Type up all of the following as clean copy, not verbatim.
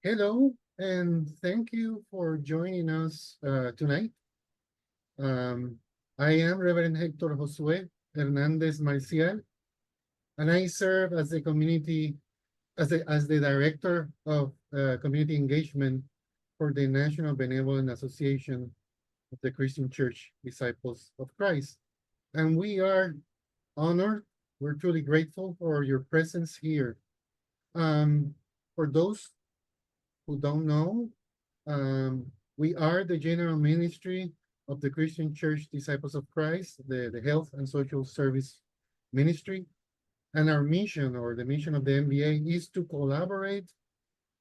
Hello, and thank you for joining us tonight. Um, I am Reverend Hector Josue Hernandez Marcial, and I serve as the community as the director of community engagement for the National Benevolent Association of the Christian Church Disciples of Christ. And we are honored, we're truly grateful for your presence here. For those who don't know, we are the general ministry of the Christian Church Disciples of Christ, the Health and Social Service Ministry. And our mission, or the mission of the MBA, is to collaborate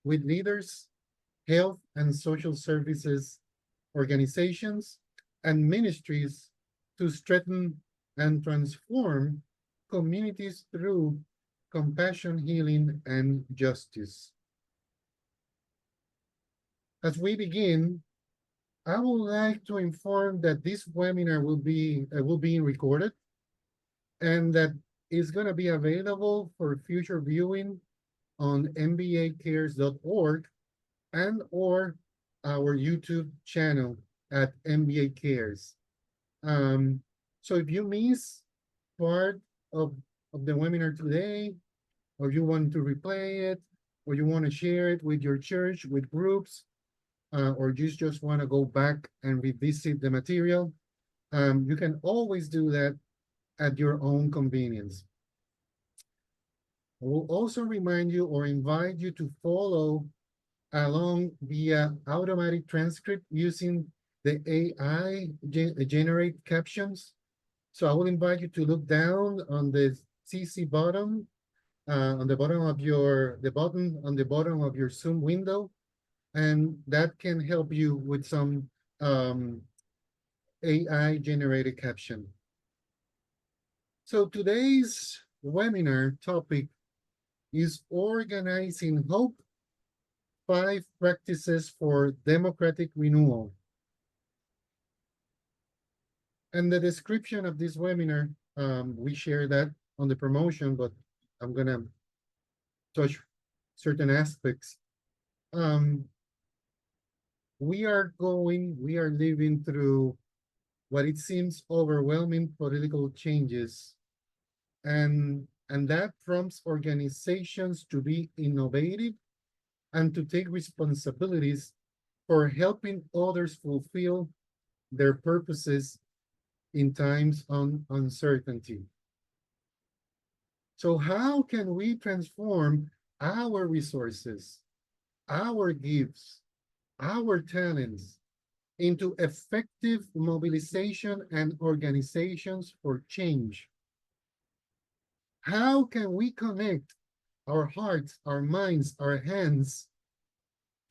with leaders, health and social services organizations, and ministries to strengthen and transform communities through compassion, healing, and justice. As we begin, I would like to inform that this webinar will be recorded and that is going to be available for future viewing on mbacares.org and or our YouTube channel at MBA Cares. So if you miss part of, of the webinar today, or you want to replay it, or you want to share it with your church, with groups, or you just want to go back and revisit the material, you can always do that at your own convenience. I will also remind you or invite you to follow along via automatic transcript using the AI generate captions. So I will invite you to look down on the CC button, on the bottom of the button on the bottom of your Zoom window, and that can help you with some AI generated caption. So today's webinar topic is organizing hope, 5 practices for democratic renewal. And the description of this webinar, we share that on the promotion, but I'm gonna touch certain aspects. We are living through what it seems overwhelming political changes, and that prompts organizations to be innovative and to take responsibilities for helping others fulfill their purposes in times of uncertainty. So how can we transform our resources, our gifts, our talents into effective mobilization and organizations for change? How can we connect our hearts, our minds, our hands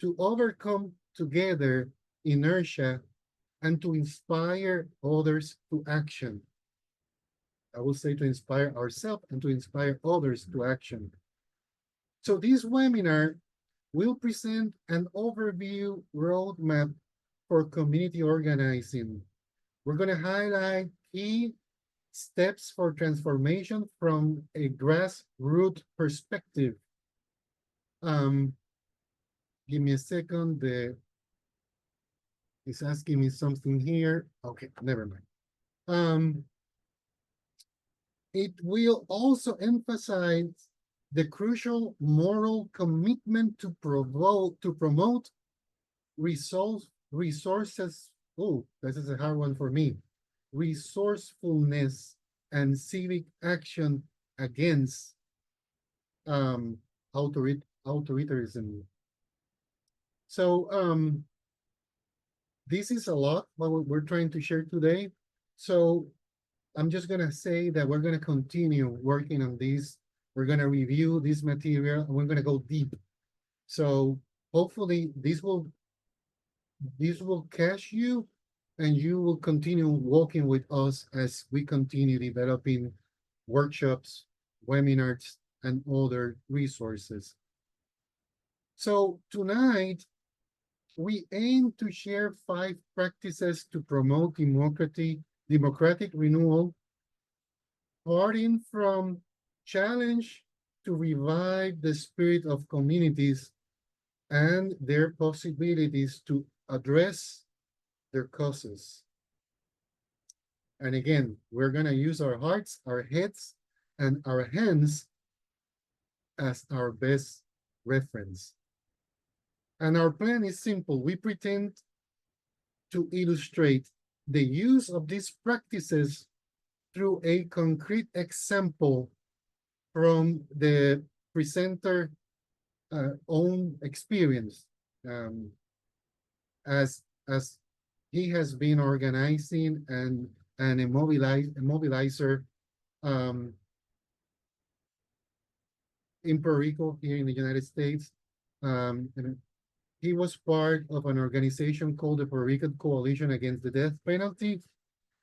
to overcome together inertia and to inspire others to action? I will say to inspire ourselves and to inspire others to action. So this webinar will present an overview roadmap for community organizing. We're going to highlight key steps for transformation from a grassroots perspective. Give me a second. It's asking me something here. Okay, never mind. It will also emphasize the crucial moral commitment to promote resources. Oh, this is a hard one for me. Resourcefulness and civic action against authoritarianism. So this is a lot what we're trying to share today. So I'm just gonna say that we're gonna continue working on this. We're gonna review this material and we're gonna go deep. So hopefully this will catch you and you will continue walking with us as we continue developing workshops, webinars, and other resources. So tonight, we aim to share 5 practices to promote democratic renewal, starting from challenge to revive the spirit of communities and their possibilities to address their causes. And again, we're going to use our hearts, our heads, and our hands as our best reference. And our plan is simple. We pretend to illustrate the use of these practices through a concrete example from the presenter own experience, um, as he has been organizing and a mobilizer um, in Puerto Rico here in the United States. And he was part of an organization called the Puerto Rican Coalition Against the Death Penalty.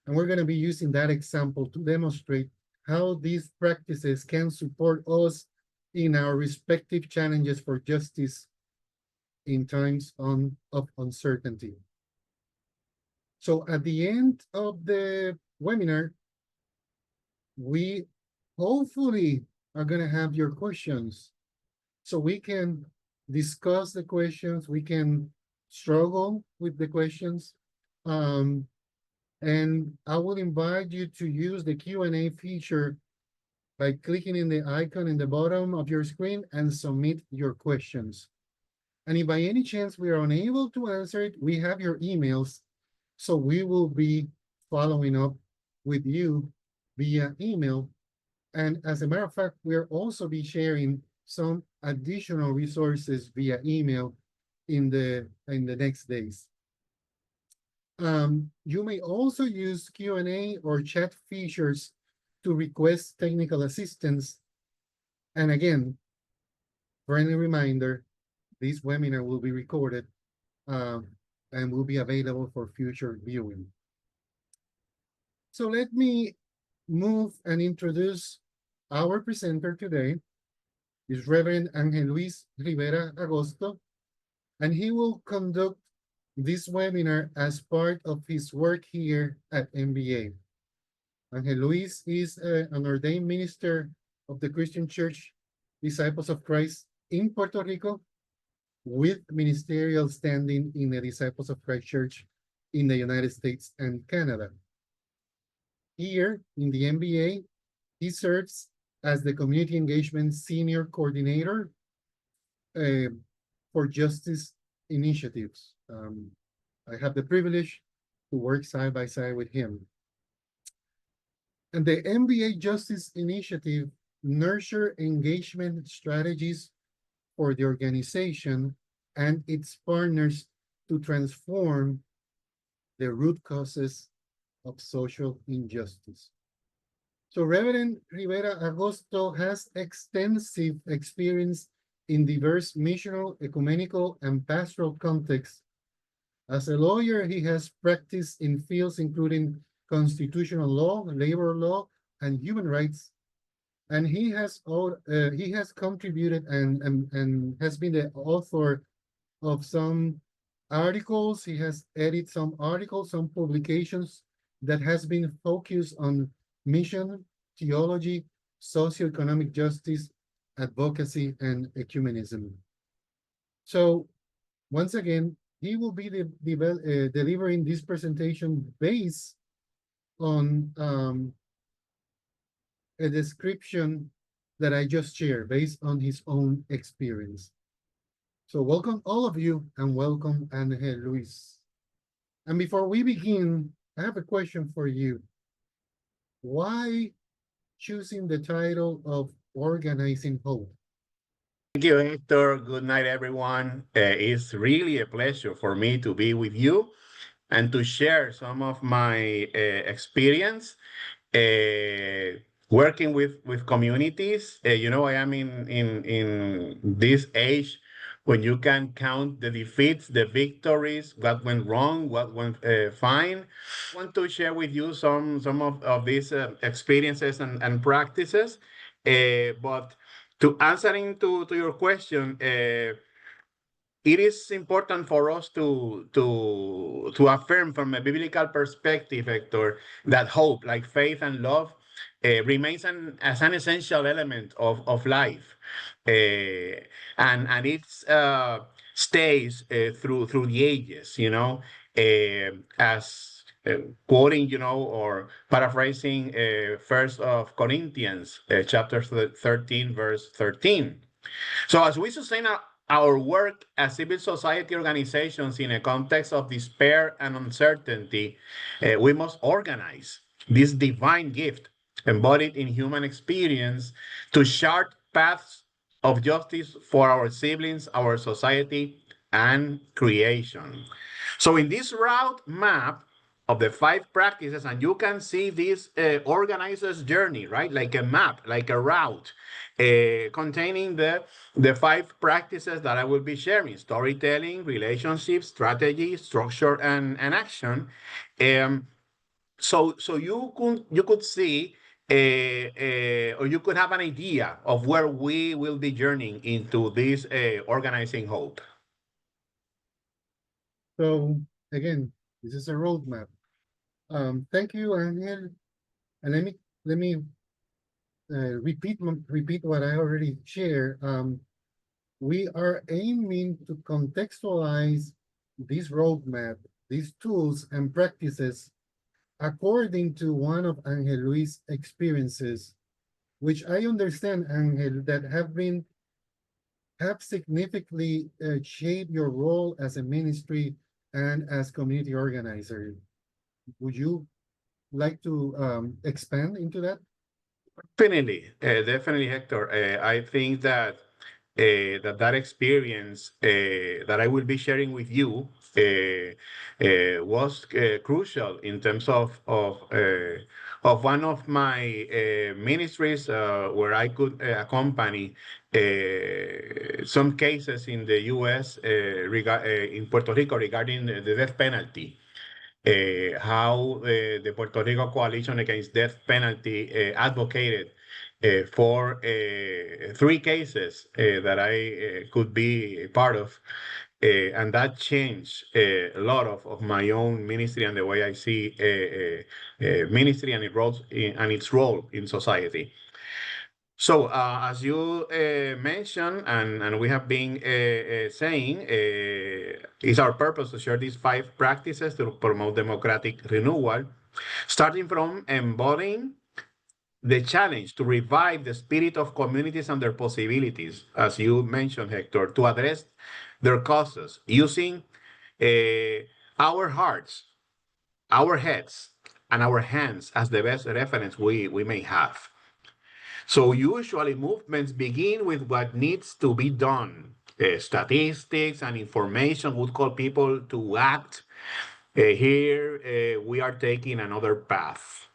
And we're going to be using that example to demonstrate how these practices can support us in our respective challenges for justice in times of uncertainty. So at the end of the webinar, we hopefully are going to have your questions so we can discuss the questions, we can struggle with the questions. And I will invite you to use the Q&A feature by clicking in the icon in the bottom of your screen and submit your questions. And if by any chance we are unable to answer it, we have your emails. So we will be following up with you via email. And as a matter of fact, we'll also be sharing some additional resources via email in the next days. You may also use Q&A or chat features to request technical assistance. And again, friendly reminder, this webinar will be recorded and will be available for future viewing. So let me move and introduce our presenter today, is Reverend Angel Luis Rivera-Agosto, and he will conduct this webinar as part of his work here at MBA. Angel Luis is an ordained minister of the Christian Church Disciples of Christ in Puerto Rico, with ministerial standing in the Disciples of Christ Church in the United States and Canada. Here in the MBA, he serves as the Community Engagement Senior Coordinator for Justice Initiatives. I have the privilege to work side by side with him. And the MBA Justice Initiative nurture engagement strategies for the organization and its partners to transform the root causes of social injustice. So Reverend Rivera-Agosto has extensive experience in diverse missional, ecumenical, and pastoral contexts. As a lawyer, he has practiced in fields including constitutional law, labor law, and human rights. And he has contributed and has been the author of some articles. He has edited some articles, some publications that has been focused on mission, theology, socioeconomic justice, advocacy, and ecumenism. So once again, he will be delivering this presentation based on a description that I just shared, based on his own experience. So welcome all of you, and welcome Angel Luis. And before we begin, I have a question for you. Why choosing the title of Organizing Hope? Thank you, Hector. Good night, everyone. It's really a pleasure for me to be with you and to share some of my experience working with communities. I am in this age when you can count the defeats, the victories, what went wrong, what went fine. I want to share with you some of these experiences and practices. But to answering to your question, it is important for us to affirm from a biblical perspective, Hector, that hope, like faith and love, remains as an essential element of life, and it's stays through the ages, as quoting, or paraphrasing First of Corinthians, chapter 13, verse 13. So as we sustain our work as civil society organizations in a context of despair and uncertainty, we must organize this divine gift embodied in human experience to chart paths of justice for our siblings, our society, and creation. So in this route map of the 5 practices, and you can see this organizer's journey, right? Like a map, like a route, containing the 5 practices that I will be sharing: storytelling, relationships, strategy, structure, and action. Um, so you could see, or you could have an idea of where we will be journeying into this organizing hope. So again, this is a roadmap. Thank you, Angel. And let me repeat what I already shared. We are aiming to contextualize this roadmap, these tools and practices according to one of Angel Luis' experiences, which I understand, Angel, that have significantly shaped your role as a ministry and as community organizer. Would you like to expand into that? Definitely, Hector. I think that that experience that I will be sharing with you was crucial in terms of one of my ministries where I could accompany some cases in the U.S. In Puerto Rico regarding the death penalty. How the Puerto Rico Coalition Against Death Penalty advocated for 3 cases that I could be a part of. And that changed a lot of my own ministry and the way I see ministry and its role in society. So, as you mentioned, and we have been saying, it's our purpose to share these 5 practices to promote democratic renewal, starting from embodying the challenge to revive the spirit of communities and their possibilities, as you mentioned, Hector, to address their causes using our hearts, our heads, and our hands as the best reference we may have. So usually movements begin with what needs to be done. Statistics and information would call people to act. Here we are taking another path.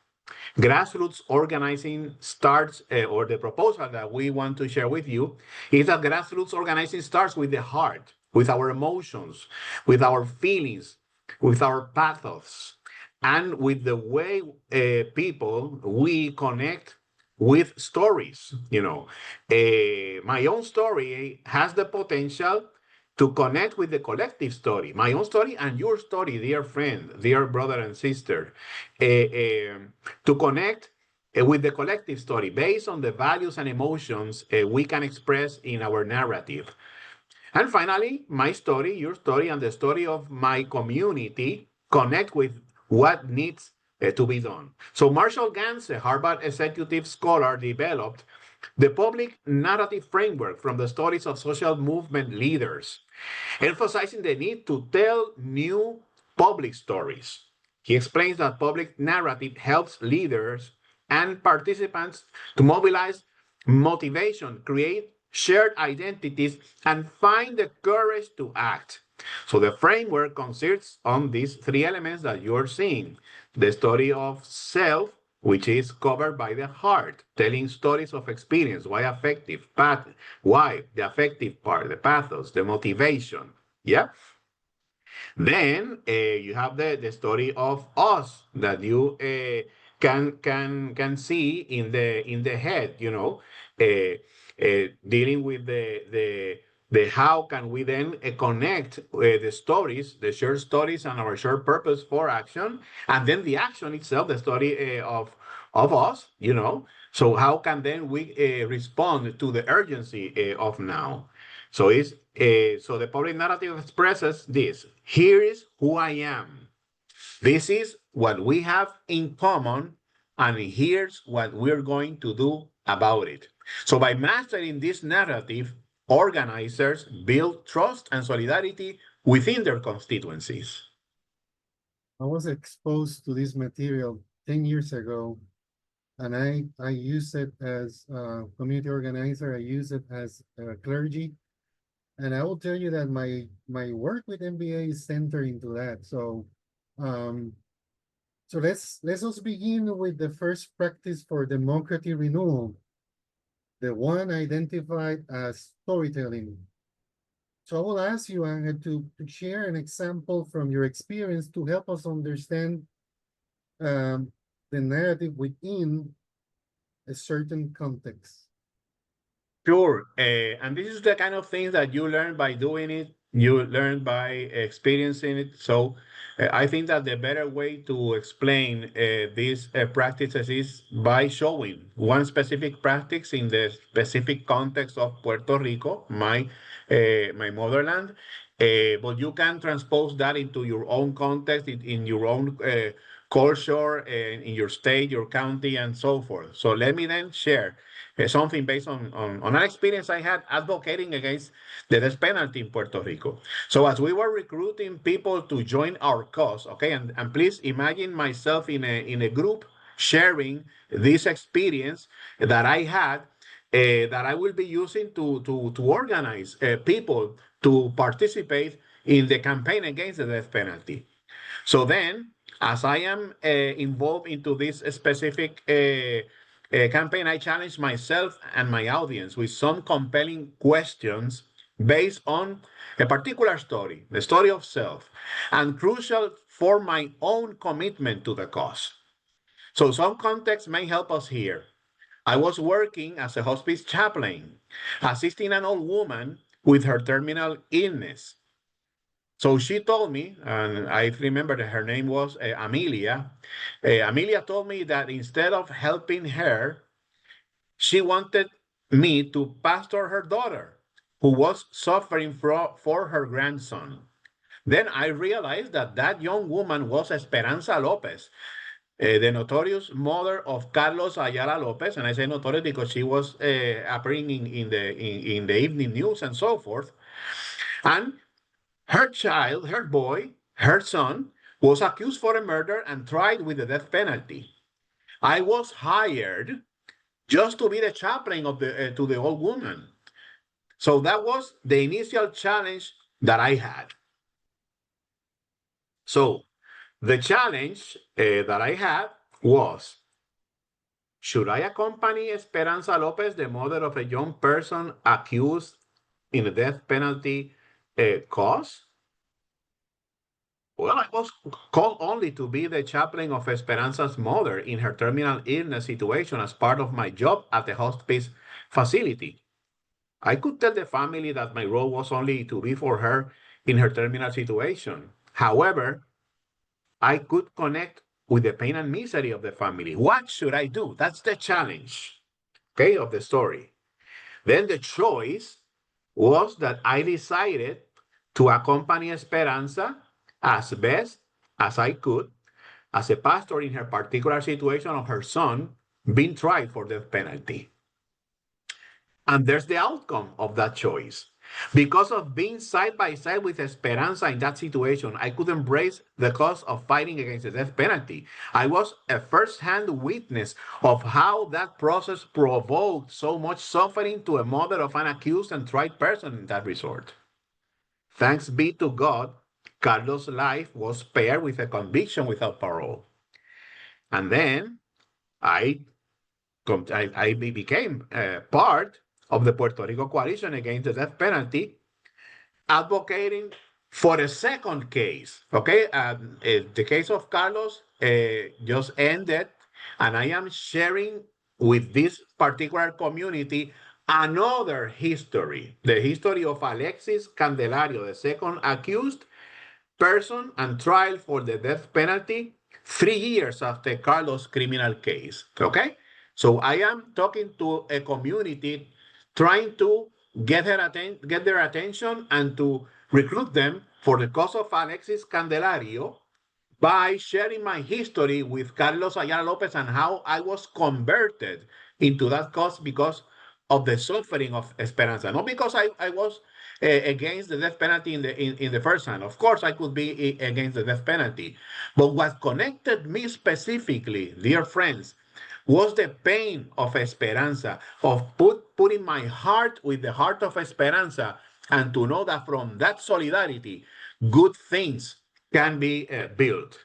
Grassroots organizing starts, or the proposal that we want to share with you is that grassroots organizing starts with the heart, with our emotions, with our feelings, with our pathos, and with the way people we connect with stories. My own story has the potential to connect with the collective story, my own story and your story, dear friend, dear brother and sister, to connect with the collective story based on the values and emotions we can express in our narrative. And finally, my story, your story, and the story of my community connect with what needs to be done. So Marshall Gans, a Harvard executive scholar, developed the public narrative framework from the stories of social movement leaders, emphasizing the need to tell new public stories. He explains that public narrative helps leaders and participants to mobilize motivation, create shared identities, and find the courage to act. So the framework consists on these 3 elements that you're seeing: the story of self, which is covered by the heart, telling stories of experience, why affective, path, why the affective part, the pathos, the motivation. Yeah. Then you have the story of us that you can see in the head, dealing with the how can we then connect the stories, the shared stories, and our shared purpose for action, and then the action itself, the story of us. So how can then we respond to the urgency of now? So So the public narrative expresses this. Here is who I am. This is what we have in common, and here's what we're going to do about it. So by mastering this narrative, organizers build trust and solidarity within their constituencies. I was exposed to this material 10 years ago, and I use it as a community organizer. I use it as clergy, and I will tell you that my work with MBA is centered into that. Um, so let's also begin with the first practice for democratic renewal, the one identified as storytelling. So I will ask you, Angel, to share an example from your experience to help us understand um, the narrative within a certain context. Sure. And this is the kind of things that you learn by doing it, you learn by experiencing it. So I think that the better way to explain these practices is by showing one specific practice in the specific context of Puerto Rico, my motherland. But you can transpose that into your own context, in your own culture, in your state, your county, and so forth. So let me then share something based on an experience I had advocating against the death penalty in Puerto Rico. So as we were recruiting people to join our cause, okay, and please imagine myself in a group sharing this experience that I had that I will be using to organize people to participate in the campaign against the death penalty. So then, as I am involved into this specific campaign, I challenge myself and my audience with some compelling questions based on a particular story, the story of self, and crucial for my own commitment to the cause. So some context may help us here. I was working as a hospice chaplain, assisting an old woman with her terminal illness. So she told me, and I remember that her name was Amelia. Amelia told me that instead of helping her, she wanted me to pastor her daughter, who was suffering for her grandson. Then I realized that that young woman was Esperanza Lopez, the notorious mother of Carlos Ayala Lopez. And I say notorious because she was appearing in the evening news and so forth. And her child, her boy, her son, was accused for a murder and tried with the death penalty. I was hired just to be the chaplain of the to the old woman. So that was the initial challenge that I had. So the challenge that I had was, should I accompany Esperanza Lopez, the mother of a young person accused in the death penalty cause? Well, I was called only to be the chaplain of Esperanza's mother in her terminal illness situation as part of my job at the hospice facility. I could tell the family that my role was only to be for her in her terminal situation. However, I could connect with the pain and misery of the family. What should I do? That's the challenge, okay, of the story. Then the choice was that I decided to accompany Esperanza as best as I could as a pastor in her particular situation of her son being tried for death penalty. And there's the outcome of that choice. Because of being side by side with Esperanza in that situation, I could embrace the cause of fighting against the death penalty. I was a first-hand witness of how that process provoked so much suffering to a mother of an accused and tried person in that resort. Thanks be to God, Carlos' life was spared with a conviction without parole. And then I I became part of the Puerto Rico coalition against the death penalty, advocating for a second case. Okay, the case of Carlos just ended, and I am sharing with this particular community another history, the history of Alexis Candelario, the second accused person and trial for the death penalty 3 years after Carlos' criminal case. Okay? So I am talking to a community trying to get their attention and to recruit them for the cause of Alexis Candelario by sharing my history with Carlos Ayala Lopez and how I was converted into that cause because of the suffering of Esperanza. Not because I was against the death penalty in the first hand. Of course, I could be against the death penalty. But what connected me specifically, dear friends, was the pain of Esperanza, of putting my heart with the heart of Esperanza, and to know that from that solidarity, good things can be built.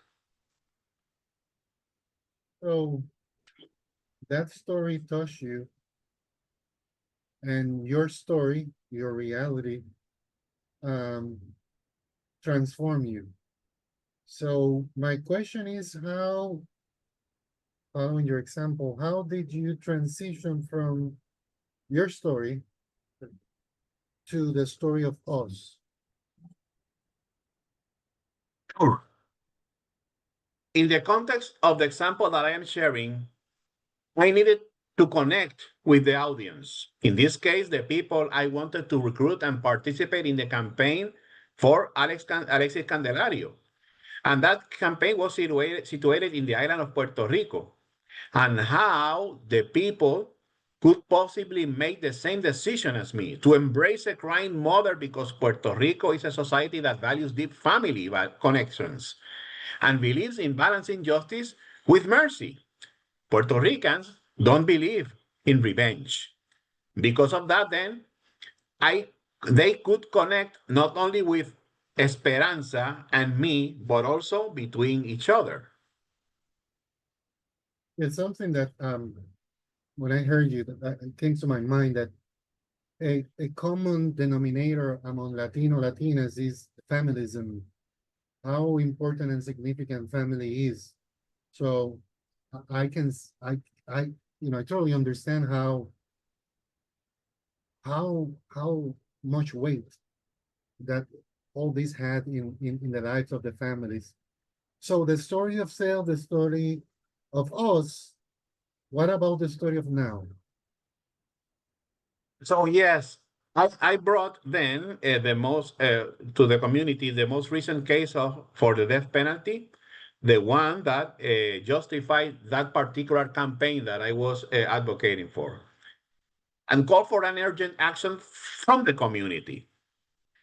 So that story touched you, and your story, your reality, um, transform you. So my question is how, following your example, how did you transition from your story to the story of us? Sure. In the context of the example that I am sharing, I needed to connect with the audience. In this case, the people I wanted to recruit and participate in the campaign for Alexis Candelario. And that campaign was situated in the island of Puerto Rico. And how the people could possibly make the same decision as me to embrace a crying mother because Puerto Rico is a society that values deep family connections and believes in balancing justice with mercy. Puerto Ricans don't believe in revenge. Because of that, then I they could connect not only with Esperanza and me, but also between each other. It's something that when I heard you, that it came to my mind that a common denominator among Latino Latinas is familism, how important and significant family is. So I can I I totally understand how much weight that all this had in the lives of the families. So the story of self, the story of us, what about the story of now? So yes, I brought then the most to the community the most recent case of for the death penalty, the one that justified that particular campaign that I was advocating for, and called for an urgent action from the community.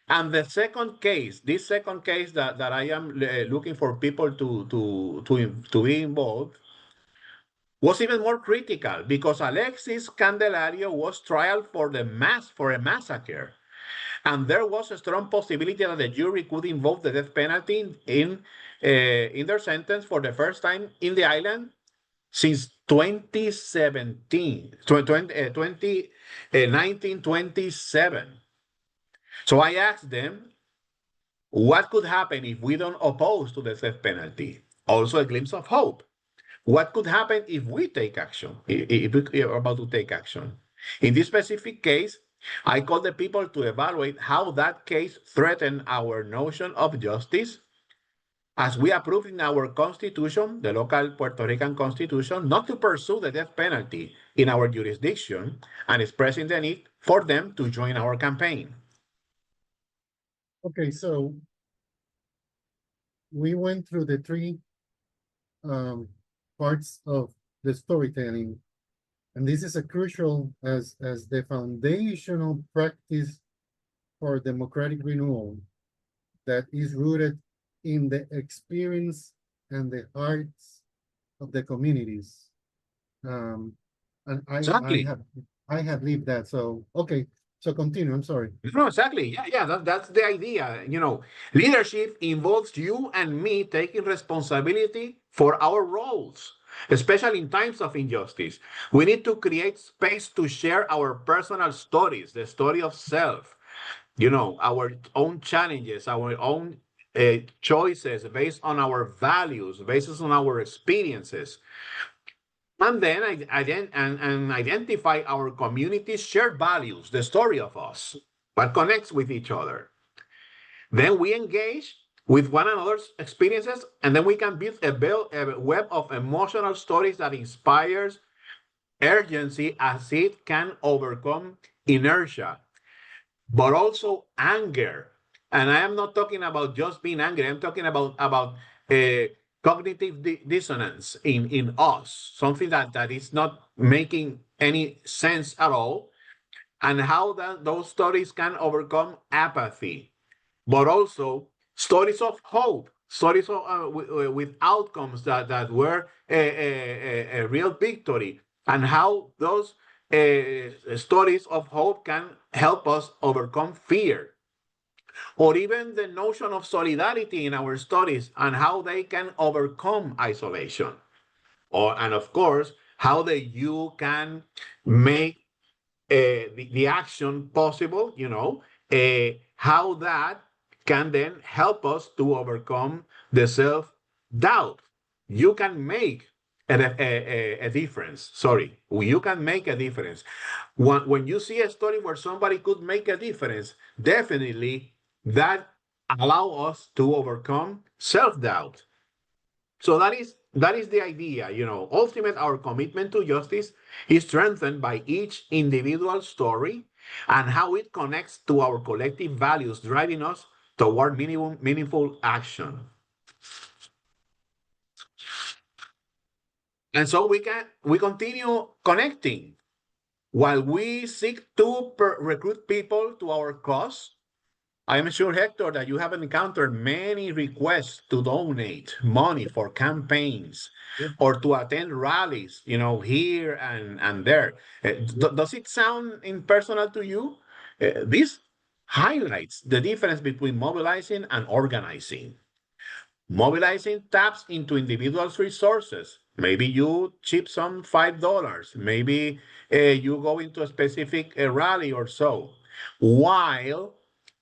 And the second case, this second case that I am looking for people to be involved, was even more critical because Alexis Candelario was tried for a massacre. And there was a strong possibility that the jury could invoke the death penalty in their sentence for the first time in the island since 2017, 1927. So I asked them, what could happen if we don't oppose to the death penalty? Also a glimpse of hope. What could happen if we take action, if we are about to take action? In this specific case, I call the people to evaluate how that case threatened our notion of justice as we approve in our constitution, the local Puerto Rican constitution, not to pursue the death penalty in our jurisdiction and expressing the need for them to join our campaign. Okay, so we went through the three parts of the storytelling, and this is a crucial as the foundational practice for democratic renewal that is rooted in the experience and the hearts of the communities. Um, and Exactly. I have lived that. So okay, so continue. I'm sorry. No, exactly. Yeah. That's the idea. Leadership involves you and me taking responsibility for our roles, especially in times of injustice. We need to create space to share our personal stories, the story of self, our own challenges, our own choices based on our values, based on our experiences. And then and identify our community's shared values, the story of us, what connects with each other. Then we engage with one another's experiences, and then we can build a web of emotional stories that inspires urgency as it can overcome inertia. but also anger. And I am not talking about just being angry. I'm talking about uh, cognitive dissonance in us, something that is not making any sense at all, and how that those stories can overcome apathy, but also stories of hope, stories of, with outcomes that were a real victory, and how those stories of hope can help us overcome fear, or even the notion of solidarity in our stories and how they can overcome isolation, or and of course how you can make the action possible, how that can then help us to overcome the self doubt. You can make a difference. Sorry, you can make a difference. When you see a story where somebody could make a difference, definitely that allow us to overcome self doubt. So that is the idea. Ultimate our commitment to justice is strengthened by each individual story and how it connects to our collective values, driving us toward meaningful action. And so we continue connecting while we seek to recruit people to our cause. I am sure, Hector, that you have encountered many requests to donate money for campaigns Yep. or to attend rallies, here and there. Does it sound impersonal to you? This highlights the difference between mobilizing and organizing. Mobilizing taps into individuals' resources. Maybe you chip some $5. Maybe you go into a specific rally or so. While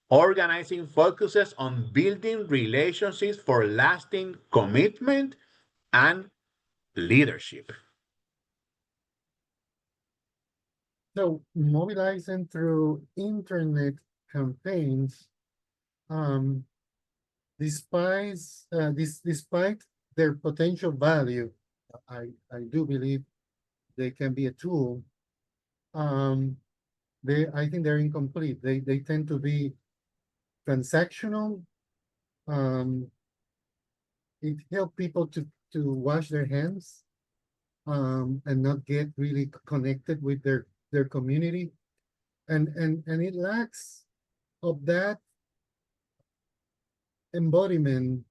organizing focuses on building relationships for lasting commitment and leadership. So mobilizing through internet campaigns, um, despite their potential value, I do believe they can be a tool. Um, I think they're incomplete. They tend to be transactional. Um, it helps people to wash their hands, and not get really connected with their community, and it lacks of that embodiment,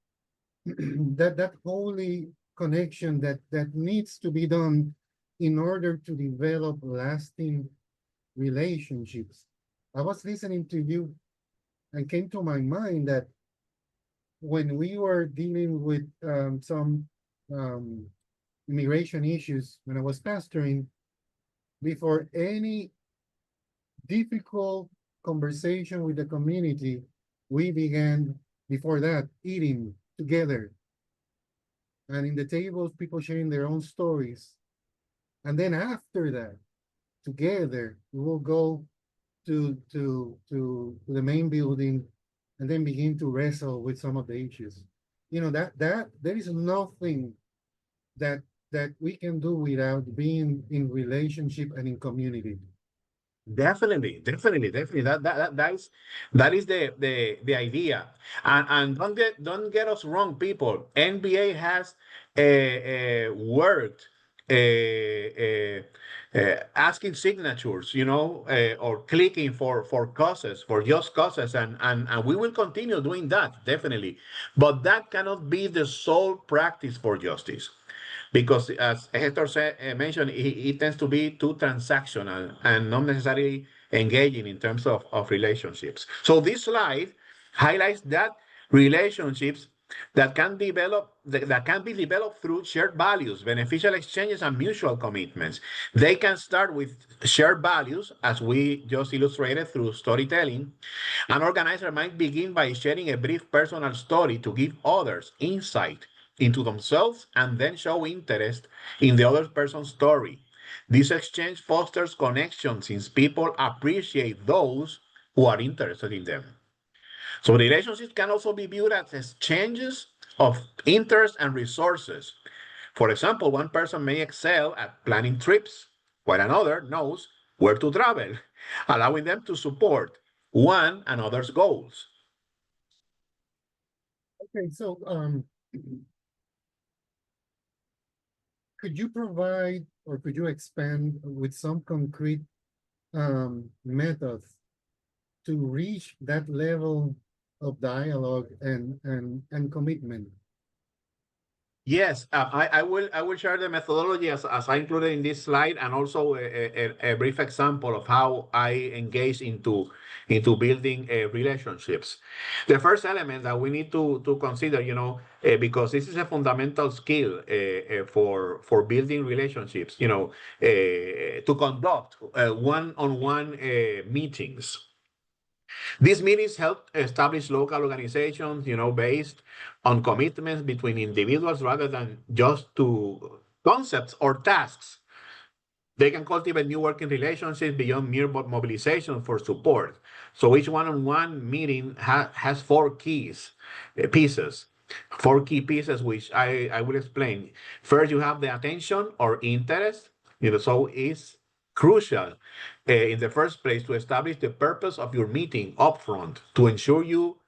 that holy connection that needs to be done in order to develop lasting relationships. I was listening to you and came to my mind that when we were dealing with some um, immigration issues when I was pastoring, before any difficult conversation with the community, we began before that eating together, and in the tables, people sharing their own stories. And then after that, together, we will go to the main building and then begin to wrestle with some of the issues. That there is nothing that that we can do without being in relationship and in community. Definitely. That is the idea. And don't get us wrong, people. NBA has worked asking signatures, or clicking for causes, for just causes, and we will continue doing that, definitely. But that cannot be the sole practice for justice, because as Hector mentioned, it tends to be too transactional and not necessarily engaging in terms of relationships. So this slide highlights that relationships that can be developed through shared values, beneficial exchanges, and mutual commitments. They can start with shared values, as we just illustrated through storytelling. An organizer might begin by sharing a brief personal story to give others insight into themselves and then show interest in the other person's story. This exchange fosters connection since people appreciate those who are interested in them. So relationships can also be viewed as exchanges of interest and resources. For example, one person may excel at planning trips, while another knows where to travel, allowing them to support. one another's goals. Okay, so could you provide or could you expand with some concrete methods to reach that level of dialogue and commitment? Yes, I will share the methodology as I included in this slide, and also a brief example of how I engage into building relationships. The first element that we need to consider, because this is a fundamental skill for building relationships, to conduct one-on-one meetings. These meetings help establish local organizations, based on commitments between individuals rather than just to concepts or tasks. They can cultivate new working relationships beyond mere mobilization for support. So each one-on-one meeting has pieces, four key pieces, which I will explain. First, you have the attention or interest. So it's crucial in the first place to establish the purpose of your meeting upfront to ensure you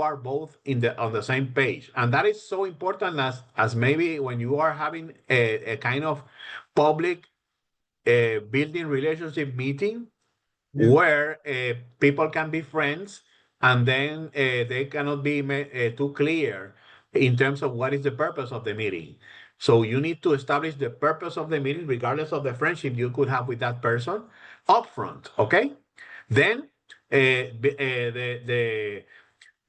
are both on the same page. And that is so important as maybe when you are having a kind of public building relationship meeting Yeah. where people can be friends, and then they cannot be too clear in terms of what is the purpose of the meeting. So you need to establish the purpose of the meeting, regardless of the friendship you could have with that person, upfront. Okay. Then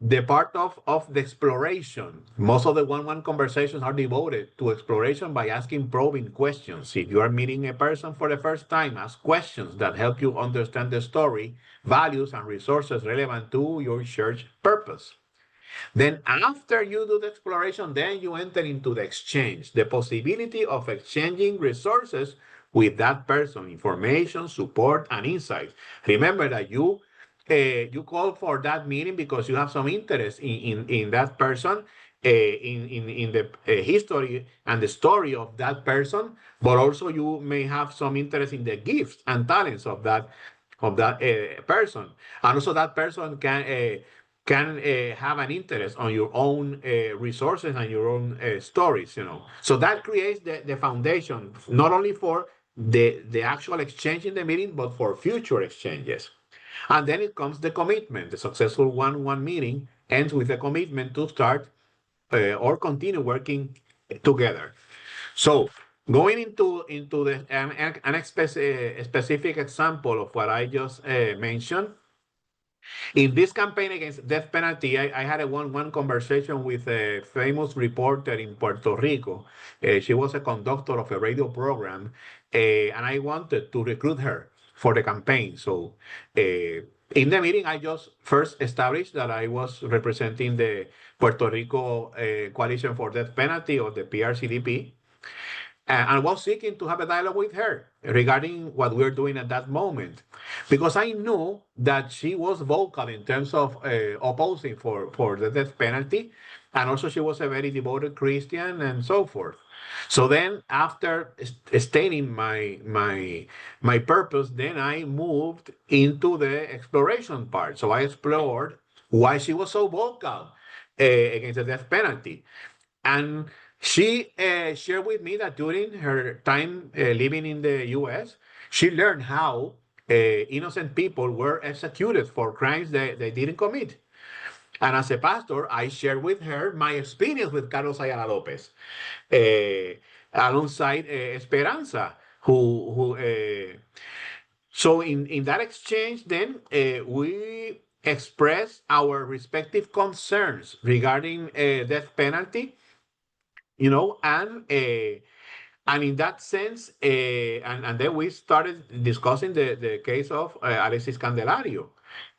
the part of the exploration, most of the one-on-one conversations are devoted to exploration by asking probing questions. If you are meeting a person for the first time, ask questions that help you understand the story, values, and resources relevant to your church purpose. Then after you do the exploration, then you enter into the exchange, the possibility of exchanging resources with that person, information, support, and insights. Remember that you call for that meeting because you have some interest in that person, in the history and the story of that person, but also you may have some interest in the gifts and talents of that person, and also that person can have an interest on your own resources and your own stories. So that creates the foundation, not only for the actual exchange in the meeting, but for future exchanges. And then it comes the commitment. The successful one meeting ends with a commitment to start or continue working together. So going into a specific example of what I just mentioned, in this campaign against death penalty, I had a one conversation with a famous reporter in Puerto Rico. She was a conductor of a radio program, and I wanted to recruit her for the campaign. So, in the meeting, I just first established that I was representing the Puerto Rico Coalition for Death Penalty, or the PRCDP, and was seeking to have a dialogue with her regarding what we were doing at that moment, because I knew that she was vocal in terms of opposing for the death penalty, and also she was a very devoted Christian and so forth. So then, after stating my purpose, then I moved into the exploration part. So I explored why she was so vocal against the death penalty. And she shared with me that during her time living in the US, she learned how innocent people were executed for crimes they didn't commit. And as a pastor, I shared with her my experience with Carlos Ayala Lopez, alongside Esperanza, so in that exchange, then we expressed our respective concerns regarding death penalty, and in that sense, and then we started discussing the case of Alexis Candelario.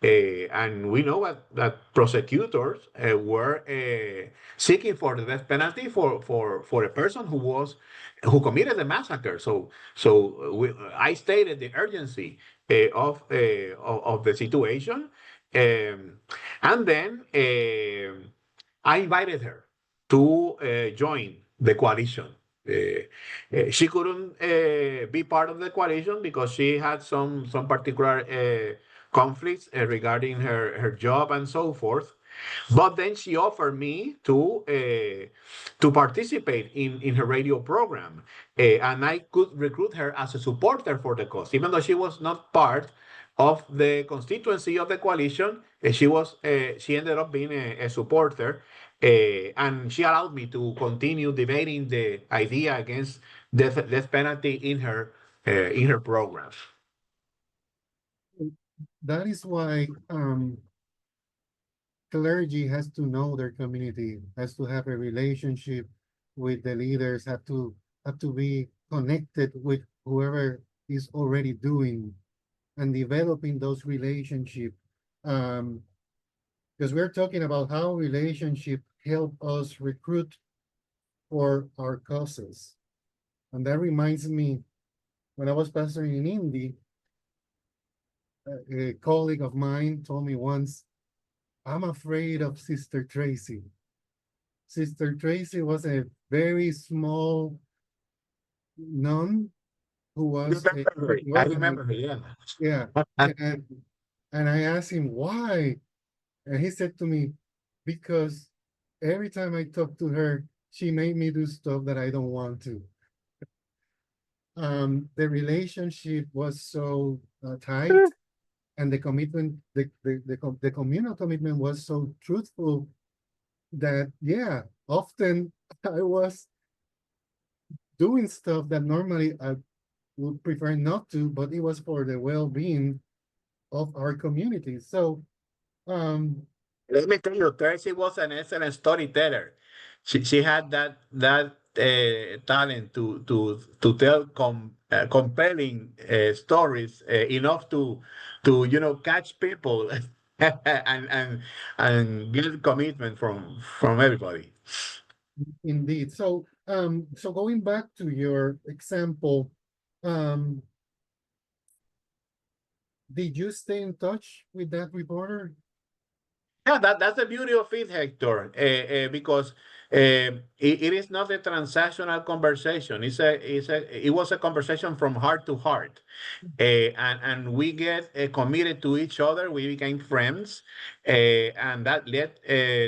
And we know that prosecutors were seeking for the death penalty for a person who committed the massacre. I stated the urgency of the situation, um, and then I invited her to join the coalition. She couldn't be part of the coalition because she had some particular conflicts regarding her job and so forth. But then she offered me to participate in her radio program, and I could recruit her as a supporter for the cause, even though she was not part of the constituency of the coalition. She ended up being a supporter, and she allowed me to continue debating the idea against death penalty in her programs. That is why clergy has to know their community, has to have a relationship with the leaders, have to be connected with whoever is already doing and developing those relationships. Um, because we're talking about how relationship help us recruit for our causes. And that reminds me, when I was pastoring in Indy, a colleague of mine told me once, I'm afraid of Sister Tracy. Sister Tracy was a very small nun who was a I orphanage. remember her, yeah. Yeah. And, and I asked him why. And he said to me, because every time I talk to her, she made me do stuff that I don't want to. The relationship was so tight, and the commitment, the communal commitment was so truthful that, yeah, often I was doing stuff that normally I would prefer not to, but it was for the well-being of our community. So, um, Let me tell you, Tracy was an excellent storyteller. She had that talent to tell compelling stories enough to catch people and and get commitment from everybody. indeed. So going back to your example, um, did you stay in touch with that reporter? Yeah, that's the beauty of it, Hector, because it is not a transactional conversation. It was a conversation from heart to heart. And we get committed to each other. We became friends, and that led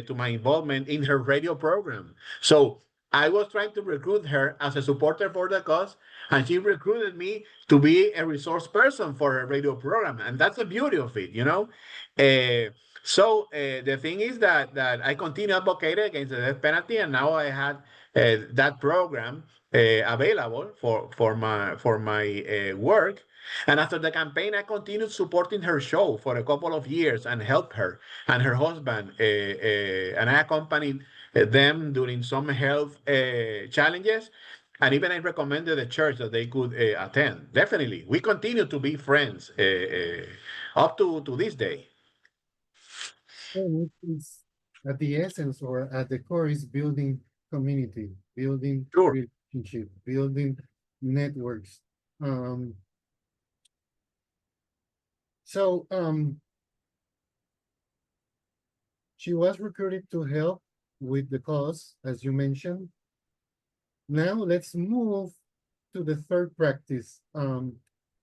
to my involvement in her radio program. So I was trying to recruit her as a supporter for the cause, and she recruited me to be a resource person for her radio program, and that's the beauty of it, you know. The thing is that I continue advocating against the death penalty, and now I had that program available for my work. And after the campaign, I continued supporting her show for a couple of years and helped her and her husband. And I accompanied them during some health challenges. And even I recommended the church that they could attend. Definitely. We continue to be friends up to this day. And it's at the essence or at the core is building community, building Sure. relationship, building networks. Um, so she was recruited to help with the cause, as you mentioned. Now let's move to the third practice.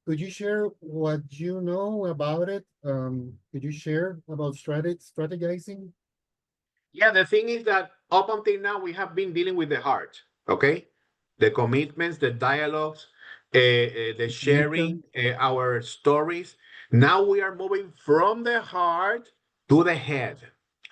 Could you share what you know about it? Could you share about strategizing? Yeah, the thing is that up until now, we have been dealing with the heart, okay? The commitments, the dialogues, the sharing, Connection? our stories. Now we are moving from the heart to the head,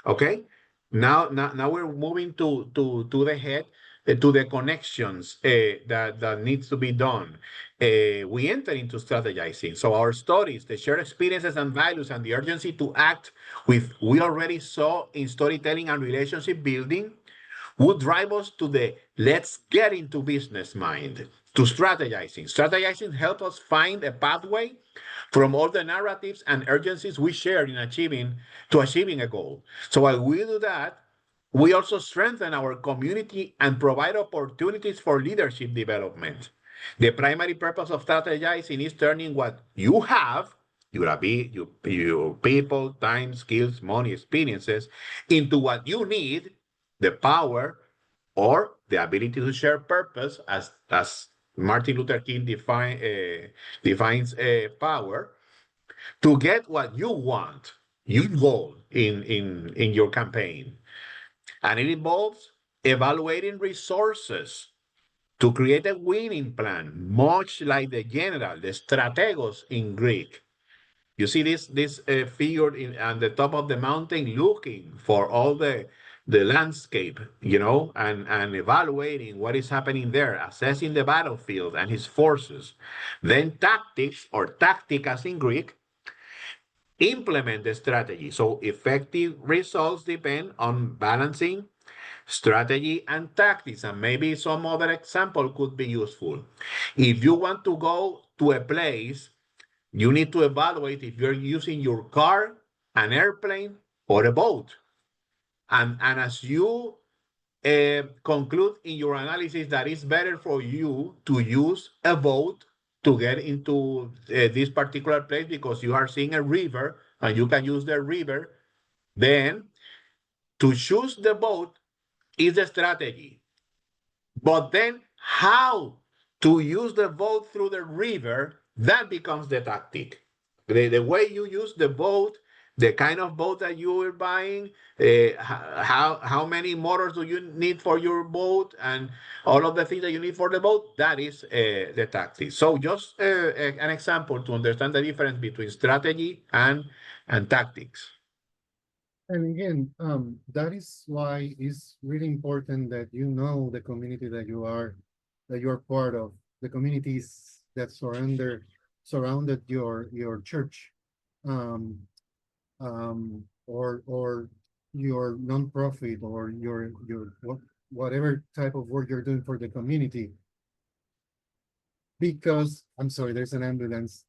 okay? Now we're moving to the head, to the connections that needs to be done. We enter into strategizing. So our stories, the shared experiences and values, and the urgency to act with we already saw in storytelling and relationship building would drive us to the let's get into business mind, to strategizing. Strategizing helps us find a pathway from all the narratives and urgencies we share in achieving a goal. So while we do that, we also strengthen our community and provide opportunities for leadership development. The primary purpose of strategizing is turning what you have, your people, time, skills, money, experiences, into what you need, the power or the ability to share purpose, as Martin Luther King defines power. to get what you want, your goal in your campaign. And it involves evaluating resources to create a winning plan, much like the general, the strategos in Greek. You see this figure on the top of the mountain looking for all the landscape, and evaluating what is happening there, assessing the battlefield and his forces. Then tactics, or tacticas in Greek, implement the strategy. So effective results depend on balancing strategy and tactics, and maybe some other example could be useful. If you want to go to a place, you need to evaluate if you're using your car, an airplane, or a boat. And as you conclude in your analysis that it's better for you to use a boat to get into this particular place because you are seeing a river and you can use the river, then to choose the boat is the strategy. But then how to use the boat through the river, that becomes the tactic. The way you use the boat, the kind of boat that you are buying, how many motors do you need for your boat, and all of the things that you need for the boat, that is the tactic. So just an example to understand the difference between strategy and tactics. And again, that is why it's really important that you know the community that you are part of, the communities that surrounded your church, um, or your nonprofit, or your whatever type of work you're doing for the community. Because I'm sorry, there's an ambulance.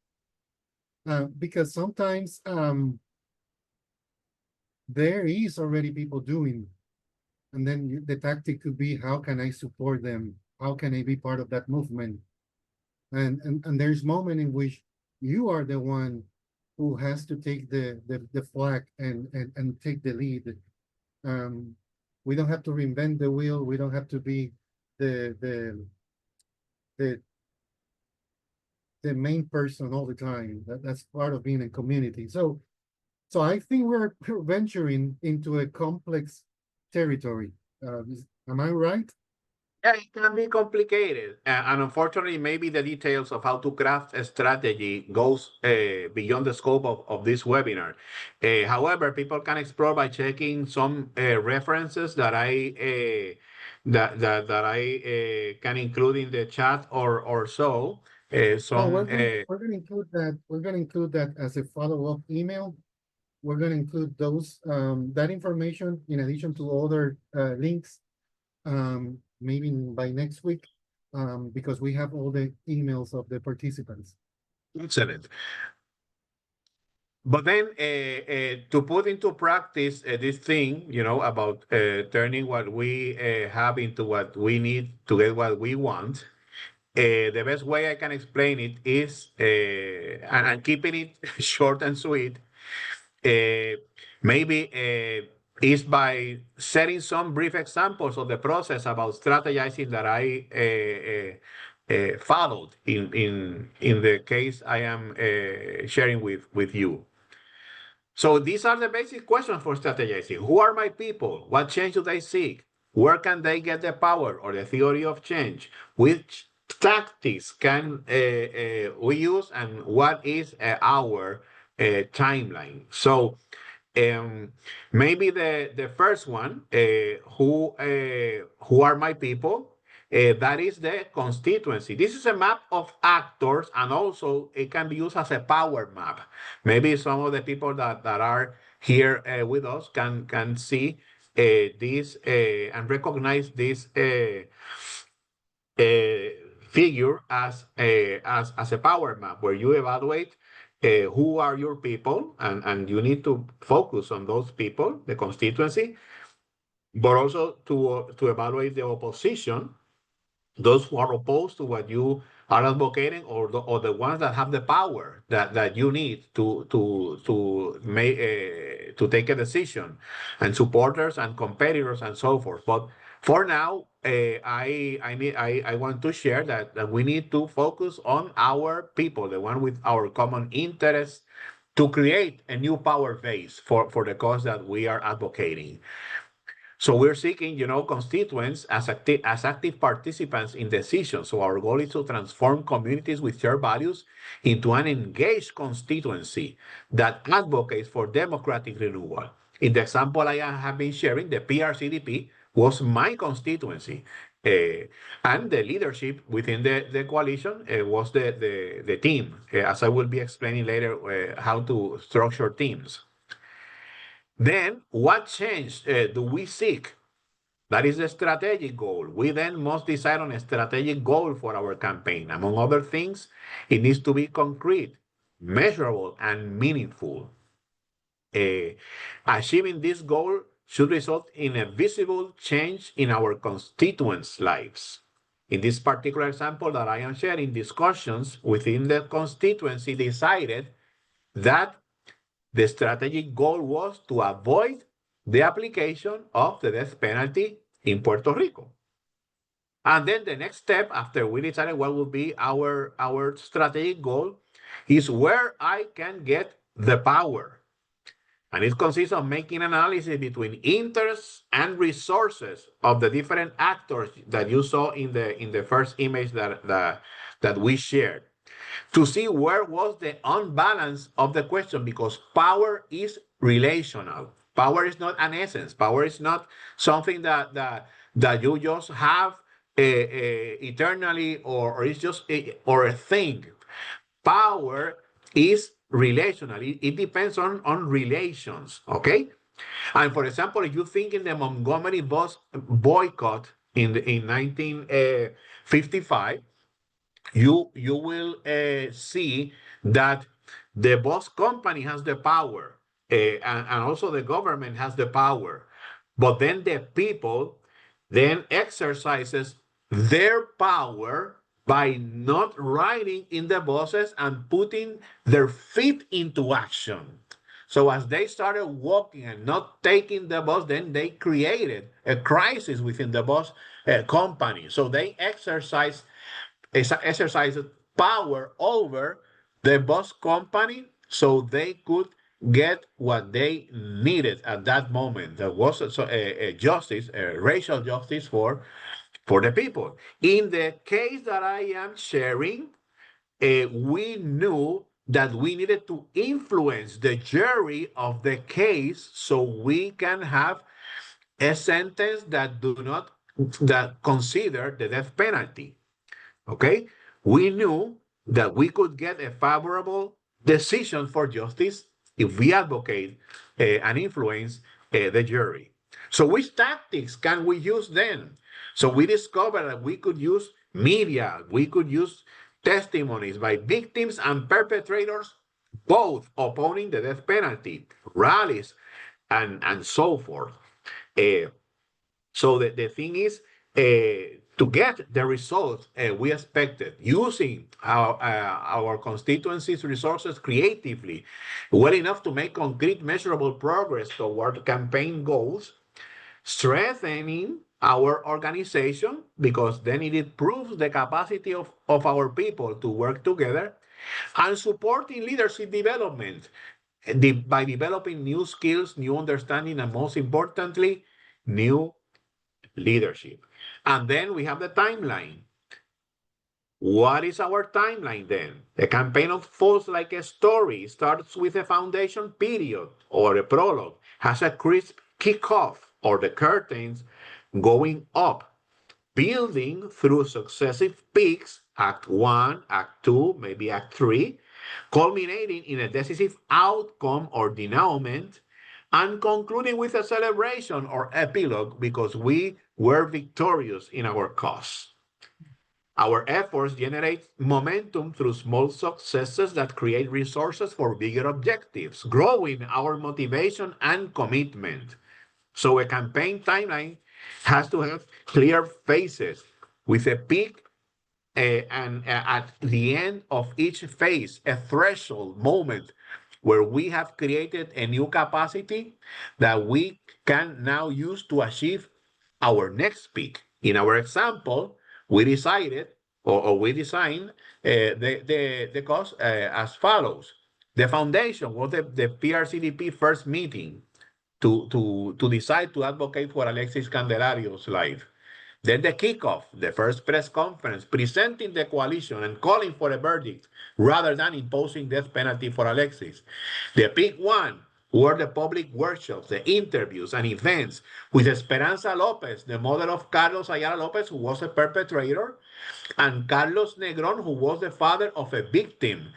Because sometimes there is already people doing, and then the tactic could be, how can I support them? How can I be part of that movement? And there's moment in which you are the one who has to take the flag and take the lead. Um, we don't have to reinvent the wheel. We don't have to be the the the the main person all the time. That's part of being a community. So I think we're venturing into a complex territory. Am I right? Yeah, it can be complicated, and unfortunately, maybe the details of how to craft a strategy goes beyond the scope of this webinar. However, people can explore by checking some references that I can include in the chat or so. Oh, Some we're gonna include that as a follow-up email. We're gonna include those that information in addition to other links, maybe by next week, because we have all the emails of the participants. excellent. But then to put into practice this thing, about turning what we have into what we need to get what we want, the best way I can explain it is, and keeping it short and sweet, uh, maybe is by setting some brief examples of the process about strategizing that I followed in the case I am sharing with you. So these are the basic questions for strategizing. Who are my people? What change do they seek? Where can they get the power or the theory of change? Which tactics can we use, and what is our timeline? So um, maybe the first one, who are my people? That is the constituency. This is a map of actors, and also it can be used as a power map. Maybe some of the people that are here with us can see this and recognize this figure as a power map, where you evaluate who are your people, and you need to focus on those people, the constituency, but also to evaluate the opposition, those who are opposed to what you are advocating, or the ones that have the power that you need to make to take a decision, and supporters and competitors and so forth. But for now, I want to share that we need to focus on our people, the one with our common interests, to create a new power base for the cause that we are advocating. So we're seeking, constituents as active participants in decisions. So our goal is to transform communities with shared values into an engaged constituency that advocates for democratic renewal. In the example I have been sharing, the PRCDP was my constituency. And the leadership within the coalition was the team, as I will be explaining later how to structure teams. Then, what change do we seek? That is a strategic goal. We then must decide on a strategic goal for our campaign. Among other things, it needs to be concrete, measurable, and meaningful. Achieving this goal should result in a visible change in our constituents' lives. In this particular example that I am sharing, discussions within the constituency decided that the strategic goal was to avoid the application of the death penalty in Puerto Rico. And then the next step, after we decided what would be our strategic goal, is where I can get the power. And it consists of making analysis between interests and resources of the different actors that you saw in the first image that we shared, to see where was the unbalance of the question, because power is relational. Power is not an essence. Power is not something that you just have eternally, or it's just or a thing. Power is relational. It depends on relations, okay? And for example, if you think in the Montgomery bus boycott in 1955, you will see that the bus company has the power, and also the government has the power, but then the people then exercises their power by not riding in the buses and putting their feet into action. So as they started walking and not taking the bus, then they created a crisis within the bus company. So they exercised power over the bus company, so they could get what they needed at that moment. There was a justice, a racial justice for the people. In the case that I am sharing, we knew that we needed to influence the jury of the case so we can have a sentence that consider the death penalty. Okay, we knew that we could get a favorable decision for justice if we advocate and influence the jury. So which tactics can we use then? So we discovered that we could use media, we could use testimonies by victims and perpetrators, both opposing the death penalty, rallies, and so forth. Uh, so the thing is, to get the results we expected, using our constituency's resources creatively, well enough to make concrete, measurable progress toward campaign goals, strengthening our organization, because then it improves the capacity of our people to work together, and supporting leadership development by developing new skills, new understanding, and most importantly, new leadership. And then we have the timeline. What is our timeline then? The campaign unfolds like a story. It starts with a foundation period or a prologue, has a crisp kickoff or the curtains going up, building through successive peaks, Act 1, Act 2, maybe Act 3, culminating in a decisive outcome or denouement, and concluding with a celebration or epilogue because we were victorious in our cause. Our efforts generate momentum through small successes that create resources for bigger objectives, growing our motivation and commitment. So a campaign timeline has to have clear phases with a peak and at the end of each phase, a threshold moment where we have created a new capacity that we can now use to achieve our next peak. In our example, we decided or we designed the cost as follows. The foundation was the PRCDP first meeting to decide to advocate for Alexis Candelario's life. Then the kickoff, the first press conference, presenting the coalition and calling for a verdict rather than imposing death penalty for Alexis. The big one were the public workshops, the interviews and events with Esperanza Lopez, the mother of Carlos Ayala Lopez, who was a perpetrator, and Carlos Negron, who was the father of a victim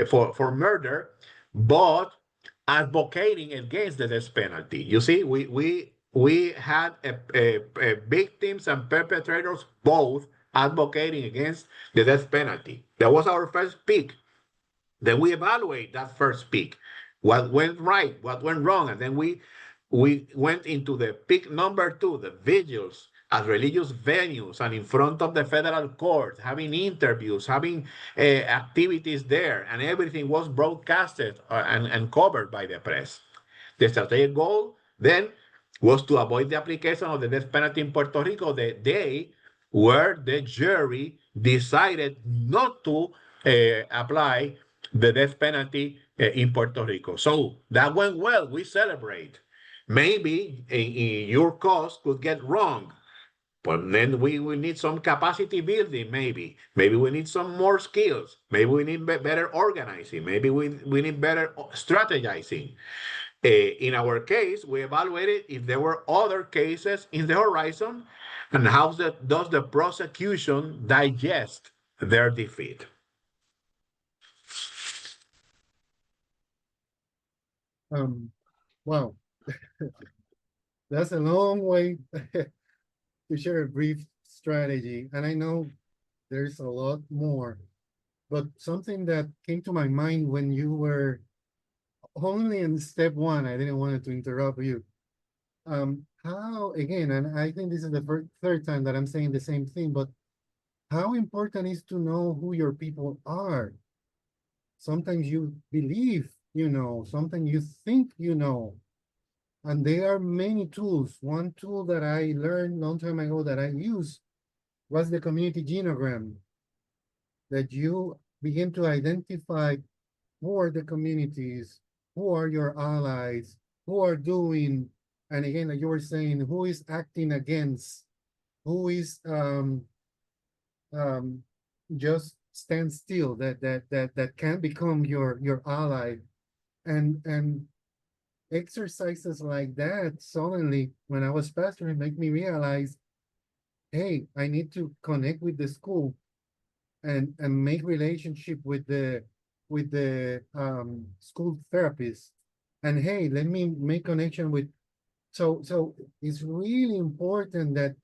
for murder, but advocating against the death penalty. You see, we had victims and perpetrators both advocating against the death penalty. That was our first peak. Then we evaluate that first peak, what went right, what went wrong, and then we went into the peak number two, the vigils at religious venues and in front of the federal court, having interviews, having activities there, and everything was broadcasted and covered by the press. The strategic goal then was to avoid the application of the death penalty in Puerto Rico the day where the jury decided not to apply the death penalty in Puerto Rico. So that went well. We celebrate. Maybe your cause could get wrong, but then we will need some capacity building, maybe we need some more skills, maybe we need better organizing, maybe we need better strategizing. In our case, we evaluated if there were other cases in the horizon and how does the prosecution digest their defeat. Wow, that's a long way to share a brief strategy. And I know there's a lot more, but something that came to my mind when you were only in step one, I didn't want to interrupt you. How, again, and I think this is the third time that I'm saying the same thing, but how important is to know who your people are? Sometimes you believe you know, sometimes you think you know. And there are many tools. One tool that I learned long time ago that I use was the community genogram, that you begin to identify who are the communities, who are your allies, who are doing, and again, like you were saying, who is acting against, who is um, just stand still, that can become your ally, and exercises like that suddenly, when I was pastoring, make me realize, hey, I need to connect with the school and make relationship with the school therapist. And hey, let me make connection with, so it's really important that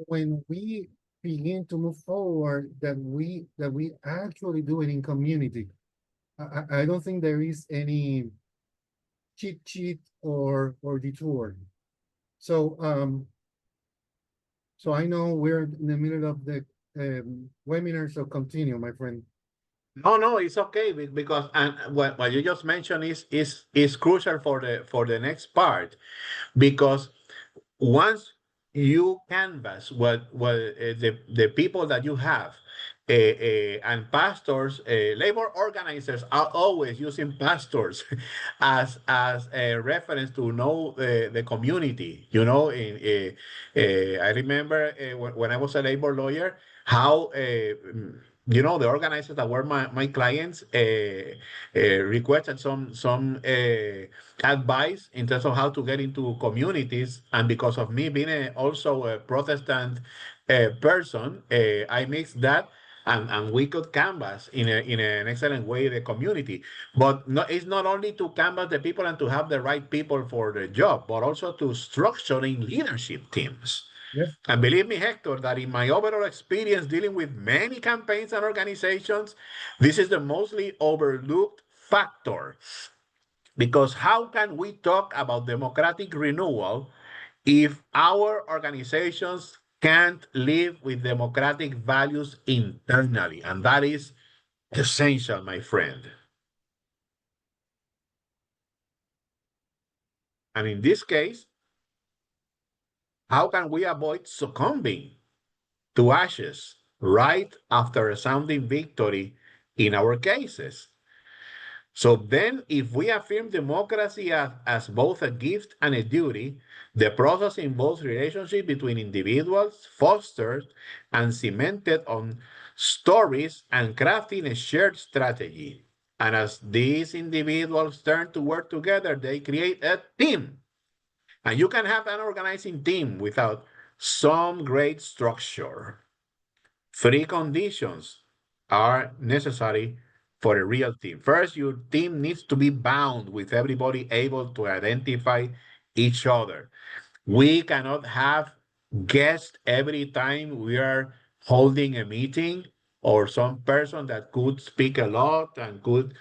when we begin to move forward, that we actually do it in community. I don't think there is any cheat sheet or detour. So so I know we're in the middle of the webinar, so continue, my friend. No, it's okay because and what you just mentioned is crucial for the next part, because once you canvas what the people that you have, and pastors, labor organizers are always using pastors as a reference to know the community. You know, I remember when I was a labor lawyer, how you know, the organizers that were my clients requested some advice in terms of how to get into communities. And because of me being also a Protestant person, I mixed that. And we could canvas in an excellent way the community. But no, it's not only to canvas the people and to have the right people for the job, but also to structuring leadership teams. Yeah. And believe me, Hector, that in my overall experience dealing with many campaigns and organizations, this is the mostly overlooked factor. Because how can we talk about democratic renewal if our organizations can't live with democratic values internally? And that is essential, my friend. And in this case, how can we avoid succumbing to ashes right after a sounding victory in our cases? So then, if we affirm democracy as both a gift and a duty, the process involves relationship between individuals, fostered and cemented on stories and crafting a shared strategy. And as these individuals turn to work together, they create a team. And you can have an organizing team without some great structure. Three conditions are necessary for a real team. First, your team needs to be bound with everybody able to identify each other. We cannot have guests every time we are holding a meeting, or some person that could speak a lot and could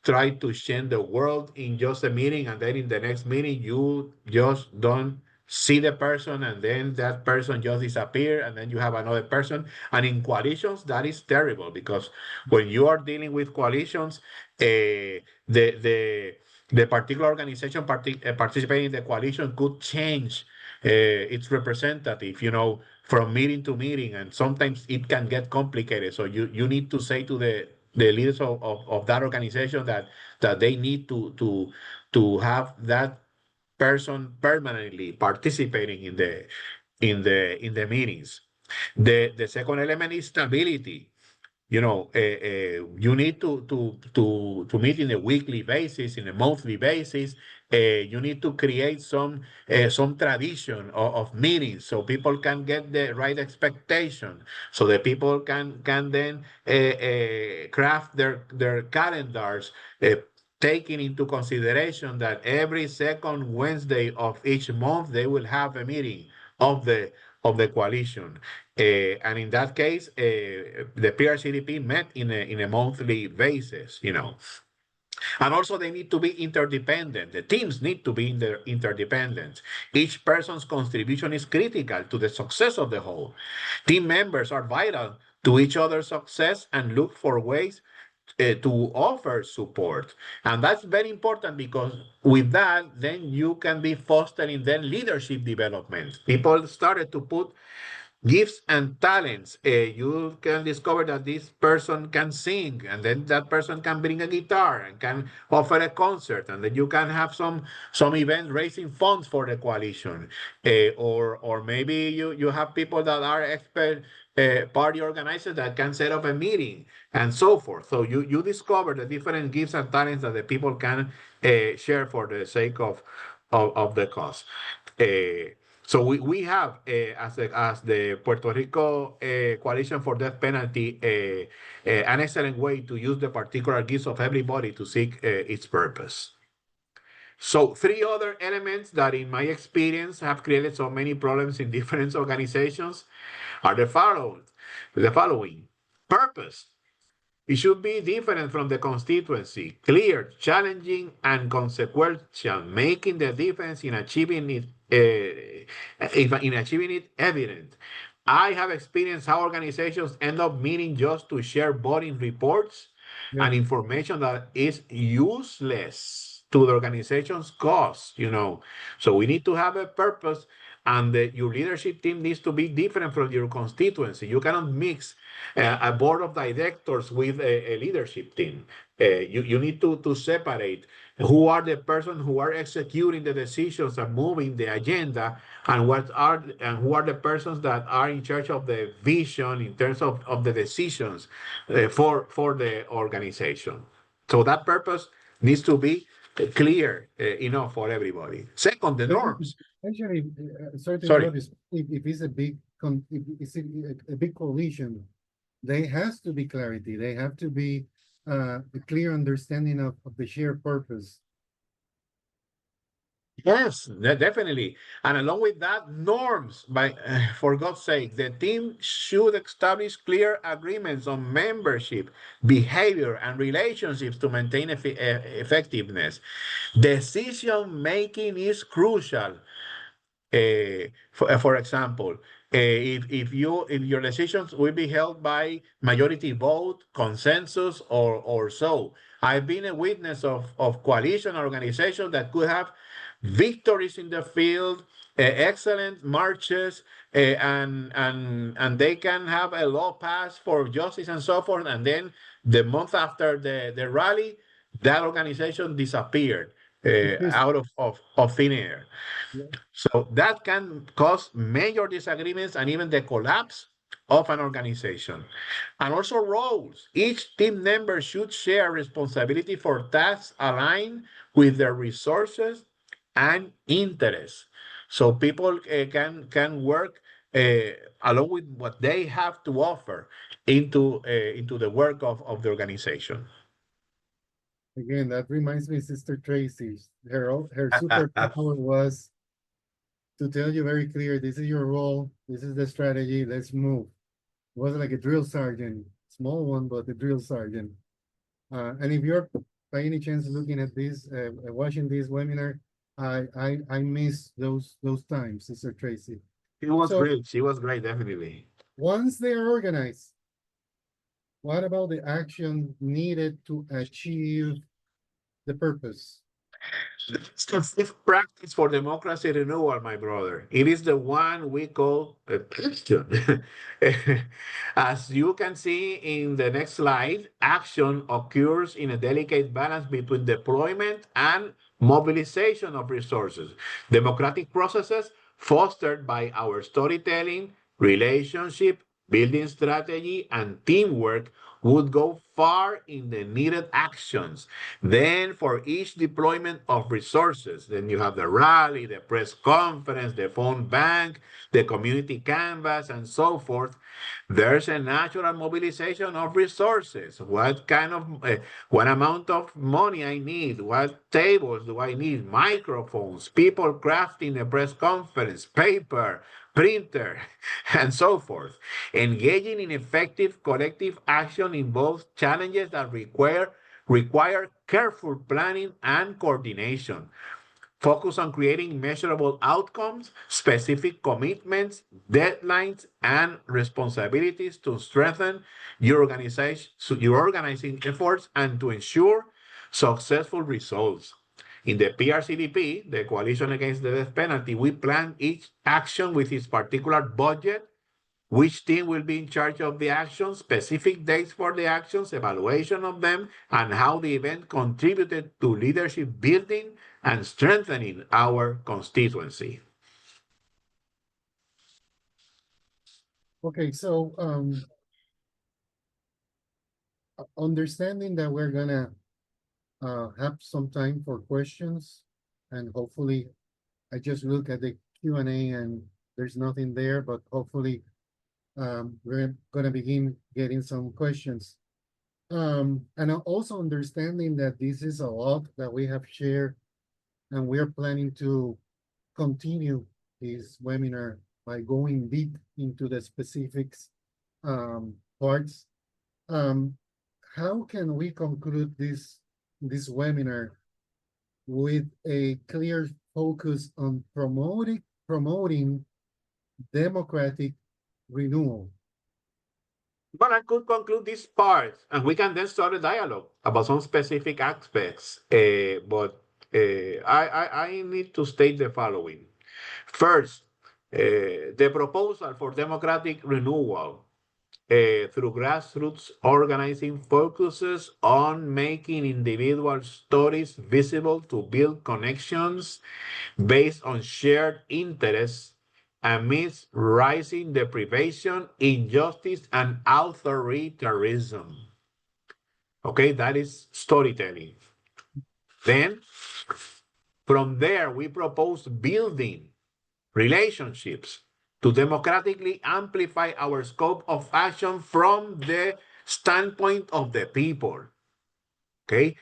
try to change the world in just a meeting, and then in the next meeting you just don't see the person, and then that person just disappear, and then you have another person. And in coalitions that is terrible, because when you are dealing with coalitions, the particular organization participating in the coalition could change its representative, from meeting to meeting, and sometimes it can get complicated. So you need to say to the leaders of that organization that they need to have that person permanently participating in the meetings. The second element is stability. You need to meet in a weekly basis, in a monthly basis. You need to create some tradition of meetings, so people can get the right expectation, so that people can then craft their calendars, taking into consideration that every second Wednesday of each month they will have a meeting of the coalition. And in that case, the PRCDP met in a monthly basis. And also, they need to be interdependent. The teams need to be interdependent. Each person's contribution is critical to the success of the whole. Team members are vital to each other's success and look for ways to offer support. And that's very important, because with that, then you can be fostering then leadership development. People started to put gifts and talents. You can discover that this person can sing, and then that person can bring a guitar and can offer a concert, and then you can have some event raising funds for the coalition. Or maybe you have people that are expert party organizers that can set up a meeting and so forth. So you discover the different gifts and talents that the people can share for the sake of the cause. Uh, so we have, as the Puerto Rico Coalition for Death Penalty, an excellent way to use the particular gifts of everybody to seek its purpose. So three other elements that, in my experience, have created so many problems in different organizations are the following. The following: purpose. It should be different from the constituency, clear, challenging, and consequential, making the difference in achieving it evident. I have experienced how organizations end up meeting just to share voting reports Yeah. and information that is useless to the organization's cause. So we need to have a purpose, and your leadership team needs to be different from your constituency. You cannot mix a board of directors with a leadership team. You need to separate who are the persons who are executing the decisions and moving the agenda, and who are the persons that are in charge of the vision in terms of the decisions for the organization. So that purpose needs to be clear enough for everybody. Second, the Definitely. norms. Actually, sorry to Sorry. interrupt you. If it's a big if it's a big coalition, there has to be clarity. They have to be a clear understanding of the shared purpose. Yes, definitely. And along with that, norms. For God's sake, the team should establish clear agreements on membership, behavior, and relationships to maintain effectiveness. Decision making is crucial. For example, if your decisions will be held by majority vote, consensus, or so. I've been a witness of coalition organizations that could have victories in the field, excellent marches, and they can have a law passed for justice and so forth, and then the month after the rally, that organization disappeared Because out of thin air. yeah, So that can cause major disagreements and even the collapse of an organization. And also roles. Each team member should share responsibility for tasks aligned with their resources and interests. So people can work along with what they have to offer into the work of the organization. again, that reminds me, Sister Tracy. Her superpower was to tell you very clear, this is your role, this is the strategy, let's move. It wasn't like a drill sergeant, small one, but a drill sergeant. And if you're by any chance looking at this, watching this webinar, I miss those times, Sister Tracy. It was So great. She was great, definitely. once they are organized, what about the action needed to achieve the purpose? It's the fifth practice for democracy renewal, my brother. It is the one we call a Christian. As you can see in the next slide, action occurs in a delicate balance between deployment and mobilization of resources. Democratic processes fostered by our storytelling, relationship, building strategy, and teamwork would go far in the needed actions. Then, for each deployment of resources, then you have the rally, the press conference, the phone bank, the community canvas, and so forth. There's a natural mobilization of resources. What amount of money I need? What tables do I need? Microphones, people crafting a press conference, paper, printer, and so forth. Engaging in effective collective action involves challenges that require careful planning and coordination. Focus on creating measurable outcomes, specific commitments, deadlines, and responsibilities to strengthen your organizing efforts and to ensure successful results. In the PRCDP, the Coalition Against the Death Penalty, we plan each action with its particular budget, which team will be in charge of the actions, specific dates for the actions, evaluation of them, and how the event contributed to leadership building and strengthening our constituency. Okay, so understanding that we're gonna have some time for questions, and hopefully I just look at the Q&A and there's nothing there, but hopefully we're gonna begin getting some questions. And also understanding that this is a lot that we have shared, and we're planning to continue this webinar by going deep into the specifics parts. Um, how can we conclude this webinar with a clear focus on promoting democratic renewal? But I could conclude this part, and we can then start a dialogue about some specific aspects. I need to state the following. First, the proposal for democratic renewal through grassroots organizing focuses on making individual stories visible to build connections based on shared interests amidst rising deprivation, injustice, and authoritarianism. Okay, that is storytelling. Then, from there, we propose building relationships to democratically amplify our scope of action from the standpoint of the people. Okay,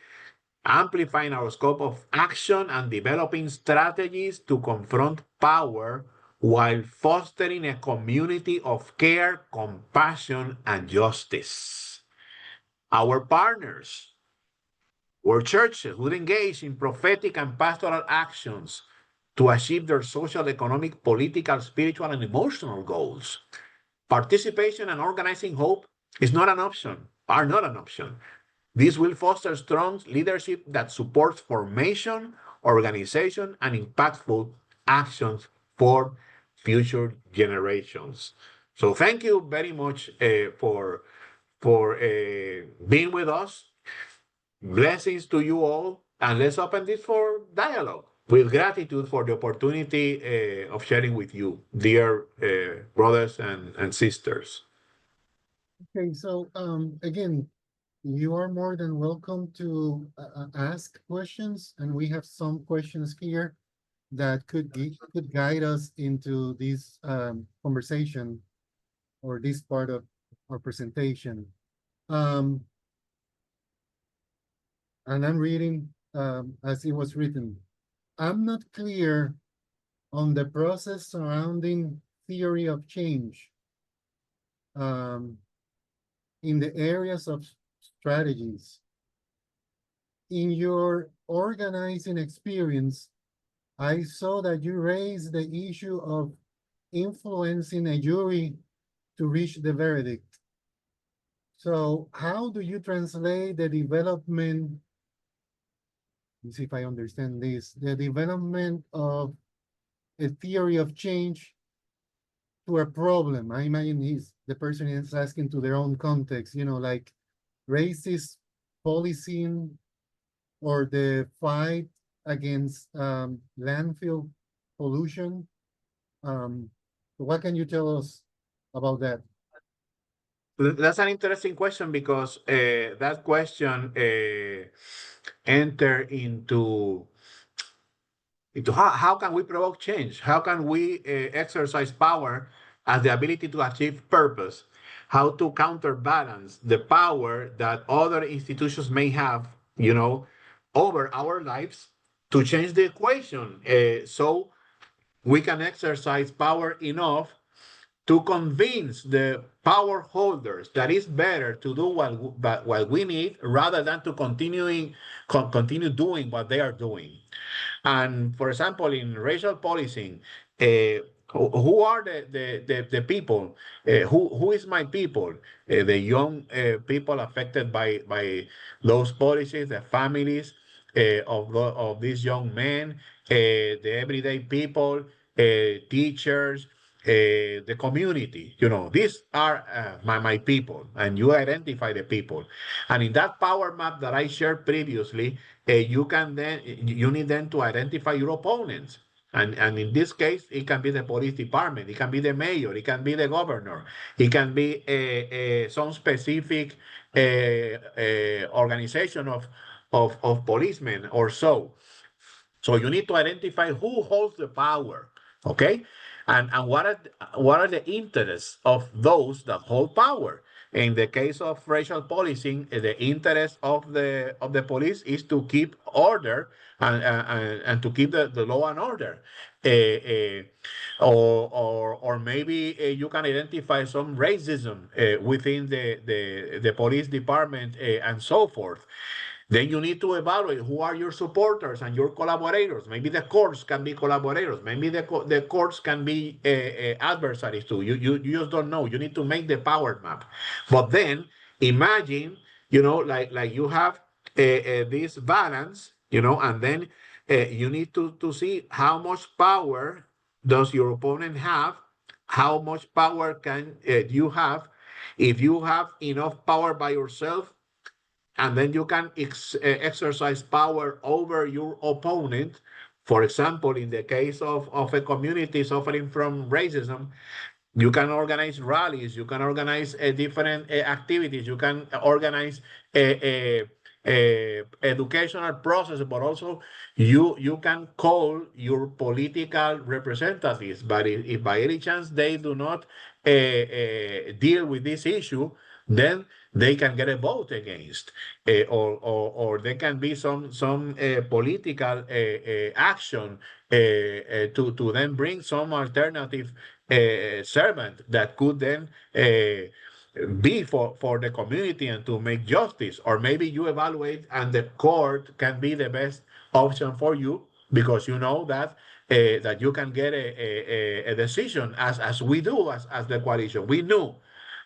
amplifying our scope of action and developing strategies to confront power while fostering a community of care, compassion, and justice. Our partners or churches would engage in prophetic and pastoral actions to achieve their social, economic, political, spiritual, and emotional goals. Participation and organizing hope is not an option, are not an option. This will foster strong leadership that supports formation, organization, and impactful actions for future generations. So thank you very much for being with us. Blessings to you all, and let's open this for dialogue with gratitude for the opportunity of sharing with you, dear brothers and sisters. Okay, so again, you are more than welcome to ask questions, and we have some questions here that could guide us into this conversation or this part of our presentation. Um, and I'm reading as it was written. I'm not clear on the process surrounding theory of change um, in the areas of strategies. In your organizing experience, I saw that you raised the issue of influencing a jury to reach the verdict. So how do you translate the development, let's see if I understand this, the development of a theory of change to a problem? I imagine the person is asking to their own context, like racist policing or the fight against landfill pollution. What can you tell us about that? That's an interesting question because that question enter into how can we provoke change? How can we exercise power as the ability to achieve purpose? How to counterbalance the power that other institutions may have, over our lives to change the equation so we can exercise power enough to convince the power holders that it's better to do what we need rather than to continue doing what they are doing. And for example, in racial policing, who are the people? Who is my people? The young people affected by those policies, the families of these young men, the everyday people, teachers, the community. These are my people, and you identify the people. And in that power map that I shared previously, you need then to identify your opponents. And in this case, it can be the police department, it can be the mayor, it can be the governor, it can be some specific organization of policemen or so. So you need to identify who holds the power, okay? And what are the interests of those that hold power? In the case of racial policing, the interest of the police is to keep order and to keep the law and order. Or maybe you can identify some racism within the police department and so forth. Then you need to evaluate who are your supporters and your collaborators. Maybe the courts can be collaborators. Maybe the courts can be adversaries too. You just don't know. You need to make the power map. But then imagine, like you have this balance, and then you need to see how much power does your opponent have, how much power can you have. If you have enough power by yourself, and then you can exercise power over your opponent. For example, in the case of a community suffering from racism, you can organize rallies, you can organize different activities, you can organize a educational process, but also you can call your political representatives. But if by any chance they do not deal with this issue, then they can get a vote against, or there can be some political action to then bring some alternative servant that could then be for the community and to make justice. Or maybe you evaluate and the court can be the best option for you because you know that you can get a decision as we do as the coalition. We knew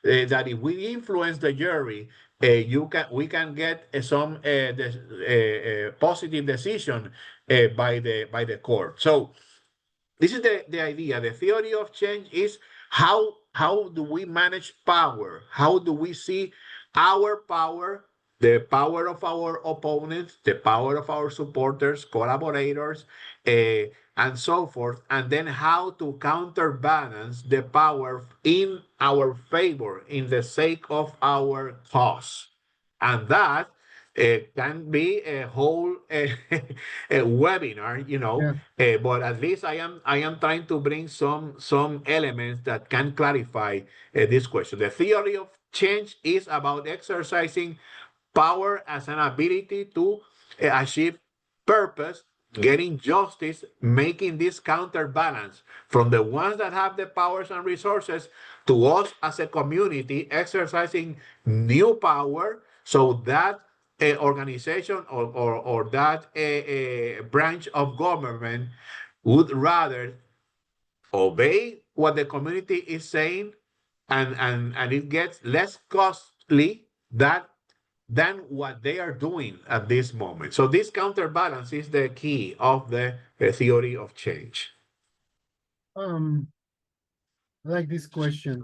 that if we influence the jury, we can get some positive decision by the court. So this is the idea. The theory of change is how do we manage power? How do we see our power, the power of our opponents, the power of our supporters, collaborators, and so forth, and then how to counterbalance the power in our favor, in the sake of our cause, and that can be a whole a webinar, Yeah. but at least I am trying to bring some elements that can clarify this question. The theory of change is about exercising power as an ability to achieve purpose, getting justice, making this counterbalance from the ones that have the powers and resources to us as a community exercising new power, so that organization or that branch of government would rather obey what the community is saying, and it gets less costly than what they are doing at this moment. So this counterbalance is the key of the theory of change. Um, I like this question.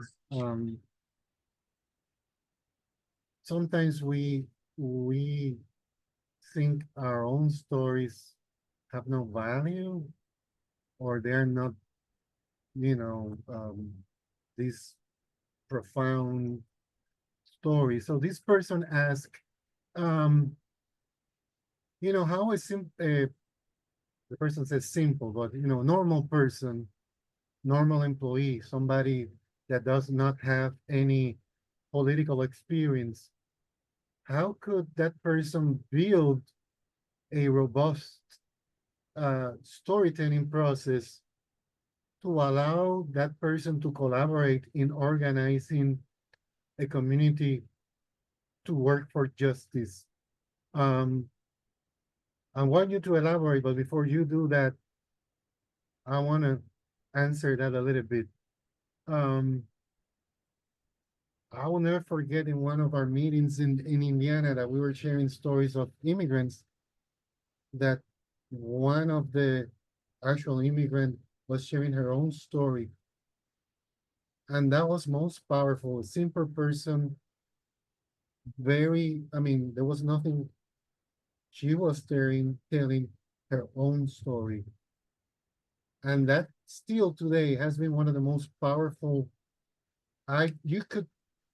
Sometimes we think our own stories have no value, or they're not, this profound story. So this person asked, um, how is the person says simple, but normal person, normal employee, somebody that does not have any political experience, how could that person build a robust storytelling process to allow that person to collaborate in organizing a community to work for justice? Um, I want you to elaborate, but before you do that, I want to answer that a little bit. Um, I will never forget in one of our meetings in Indiana that we were sharing stories of immigrants, that one of the actual immigrant was sharing her own story. And that was most powerful. A simple person, there was nothing. She was telling her own story. And that still today has been one of the most powerful.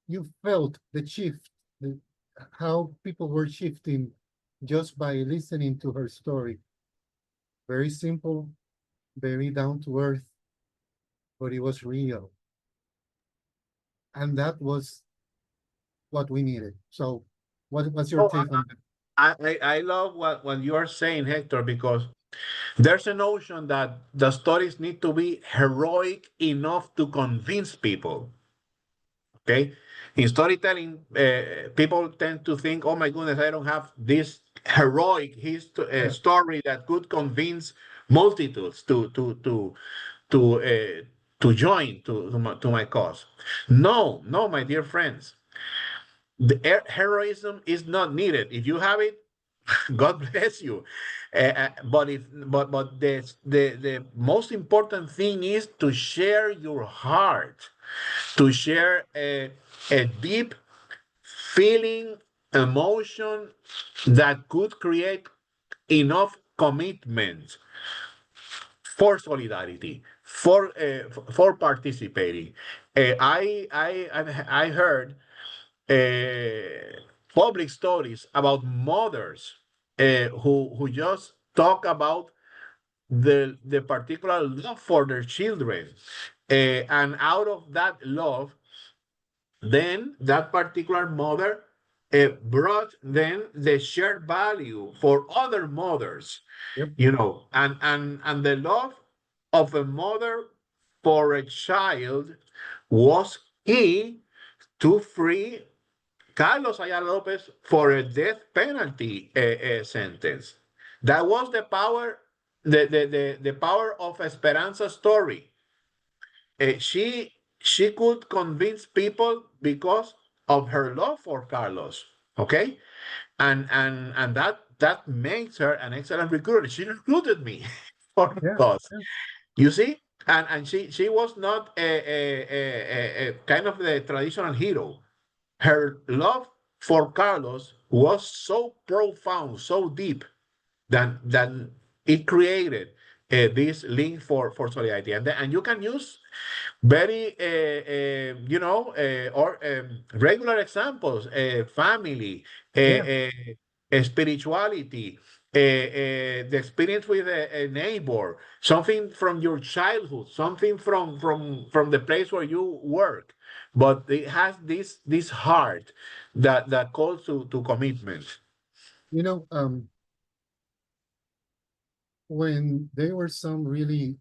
You felt the shift, how people were shifting just by listening to her story. Very simple, very down to earth, but it was real. And that was what we needed. So what's your Oh, take on that? I love what you are saying, Hector, because there's a notion that the stories need to be heroic enough to convince people. Okay, in storytelling, people tend to think, "Oh my goodness, I don't have this heroic Yeah, story that could convince multitudes to to join to my cause." No, no, my dear friends, the heroism is not needed. If you have it, God bless you. But the most important thing is to share your heart, to share a deep feeling, emotion that could create enough commitment for solidarity, for participating. I heard public stories about mothers who just talk about the particular love for their children, and out of that love, then that particular mother brought then the shared value for other mothers, yep, and the love of a mother for a child was key to free Carlos Ayala Lopez for a death penalty sentence. That was the power, the power of Esperanza's story. She could convince people because of her love for Carlos. Okay, and that makes her an excellent recruiter. She recruited me for the yeah, cause. yeah, You see, and she was not a kind of the traditional hero. Her love for Carlos was so profound, so deep that it created this link for solidarity, and you can use very or regular examples, family, Yeah, spirituality, the experience with a neighbor, something from your childhood, something from the place where you work, but it has this heart that calls to commitment. you know, when there were some really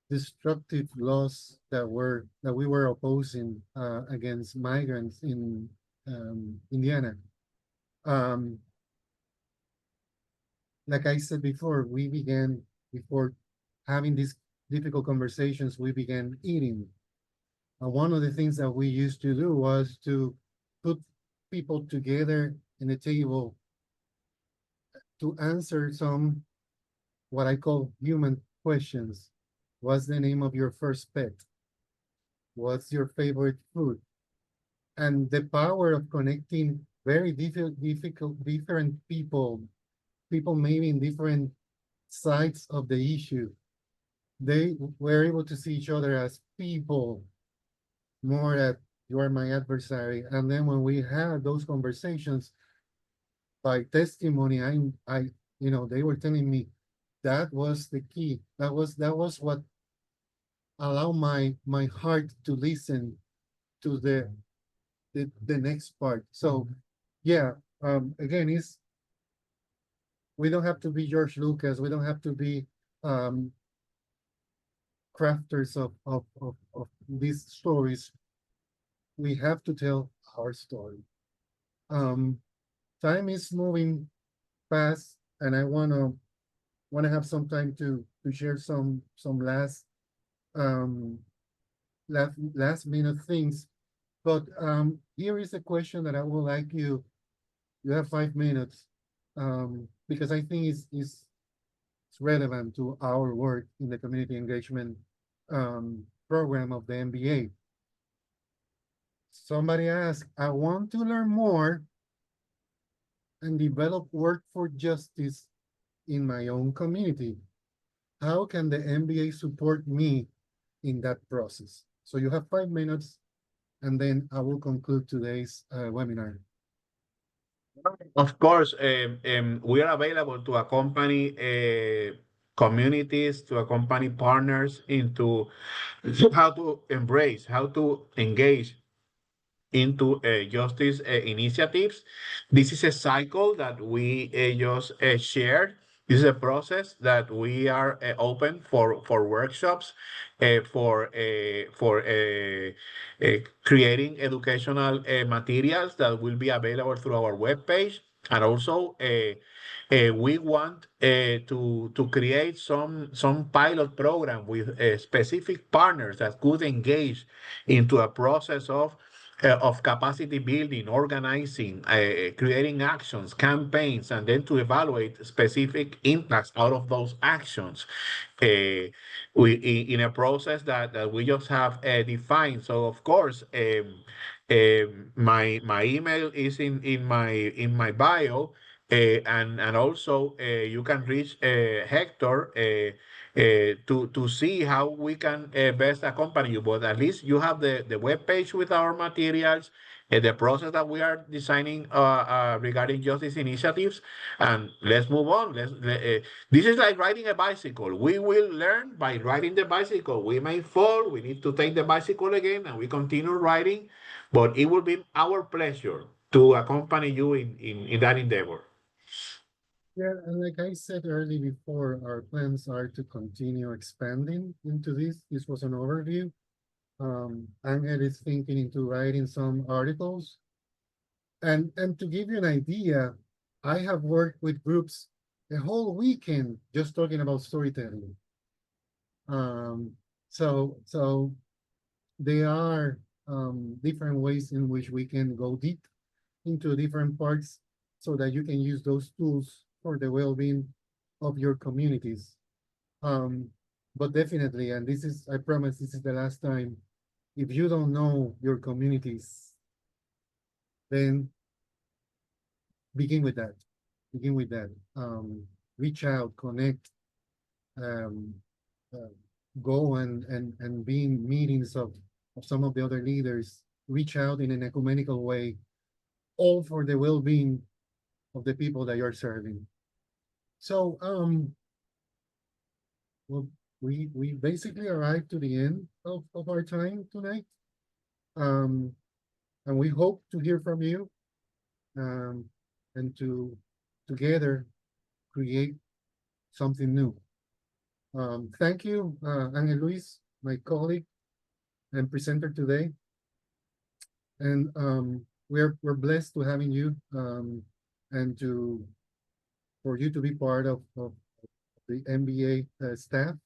destructive laws that we were opposing against migrants in Indiana. Um, like I said before, we began before having these difficult conversations. We began eating. One of the things that we used to do was to put people together in a table to answer some what I call human questions. What's the name of your first pet? What's your favorite food? And the power of connecting very different people maybe in different sides of the issue. They were able to see each other as people, more that you are my adversary. And then when we had those conversations by testimony, they were telling me that was the key. That was what allowed my heart to listen to the next part. So yeah, again, it's we don't have to be George Lucas. We don't have to be um, crafters of these stories. We have to tell our story. Um, Time is moving fast, and I wanna have some time to share some um last minute things. But here is a question that I would like you. You have 5 minutes, because I think it's relevant to our work in the community engagement program of the MBA. Somebody asked, I want to learn more and develop work for justice in my own community. How can the MBA support me in that process? So you have 5 minutes, and then I will conclude today's webinar. Of course, we are available to accompany communities, to accompany partners into how to embrace, how to engage into justice initiatives. This is a cycle that we just shared. This is a process that we are open for workshops, for creating educational materials that will be available through our webpage, and also we want to create some pilot program with specific partners that could engage into a process of capacity building, organizing, creating actions, campaigns, and then to evaluate specific impacts out of those actions. In a process that we just have defined. So of course, my email is in my bio, and also you can reach Hector. To see how we can best accompany you. But at least you have the web page with our materials, the process that we are designing regarding justice initiatives, and let's move on. This is like riding a bicycle. We will learn by riding the bicycle. We may fall. We need to take the bicycle again, and we continue riding. But it will be our pleasure to accompany you in that endeavor. Yeah, and like I said earlier before, our plans are to continue expanding into this. This was an overview. Angel is thinking into writing some articles. And to give you an idea, I have worked with groups a whole weekend just talking about storytelling. Um, so there are different ways in which we can go deep into different parts so that you can use those tools for the well-being of your communities. Um, but definitely, and this is, I promise this is the last time. If you don't know your communities, then begin with that. Begin with that. Reach out, connect, um, uh, go and be in meetings of some of the other leaders. Reach out in an ecumenical way, all for the well-being of the people that you're serving. So, well, we basically arrived to the end of our time tonight. Um, and we hope to hear from you, um, and to together create something new. Thank you, Angel Luis, my colleague and presenter today. And we're blessed to having you, and to for you to be part of the MBA staff.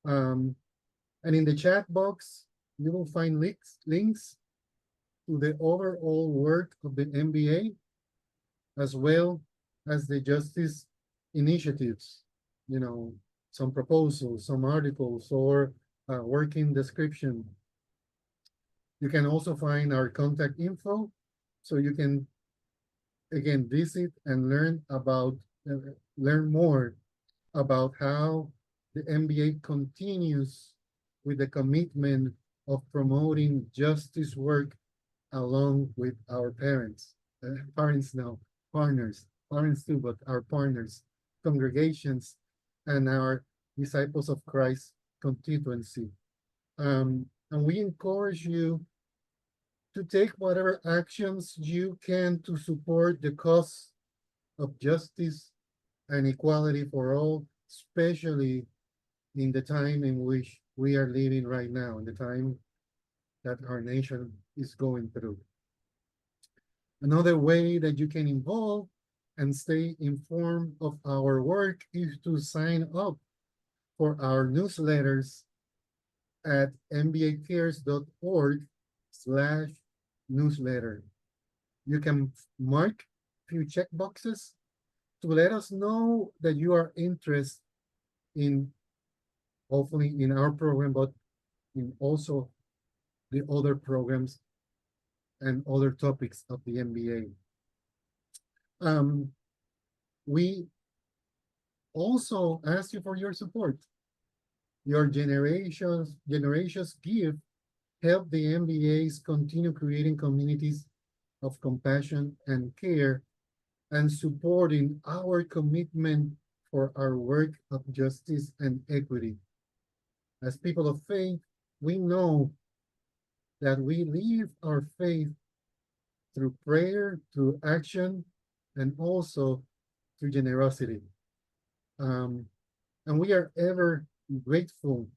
Um, and in the chat box, you will find links to the overall work of the MBA, as well as the justice initiatives, you know, some proposals, some articles, or working description. You can also find our contact info, so you can again visit and learn more about how the MBA continues with the commitment of promoting justice work along with our parents now, parents too, but our partners, congregations, and our Disciples of Christ constituency. And we encourage you to take whatever actions you can to support the cause of justice and equality for all, especially in the time in which we are living right now, in the time that our nation is going through. Another way that you can involve and stay informed of our work is to sign up for our newsletters at mbacares.org/newsletter. You can mark a few checkboxes to let us know that you are interested in, hopefully in our program, but in also the other programs and other topics of the MBA. We also ask you for your support. Your generations give help the MBAs continue creating communities of compassion and care, and supporting our commitment for our work of justice and equity. As people of faith, we know that we live our faith through prayer, through action, and also through generosity. And we are ever grateful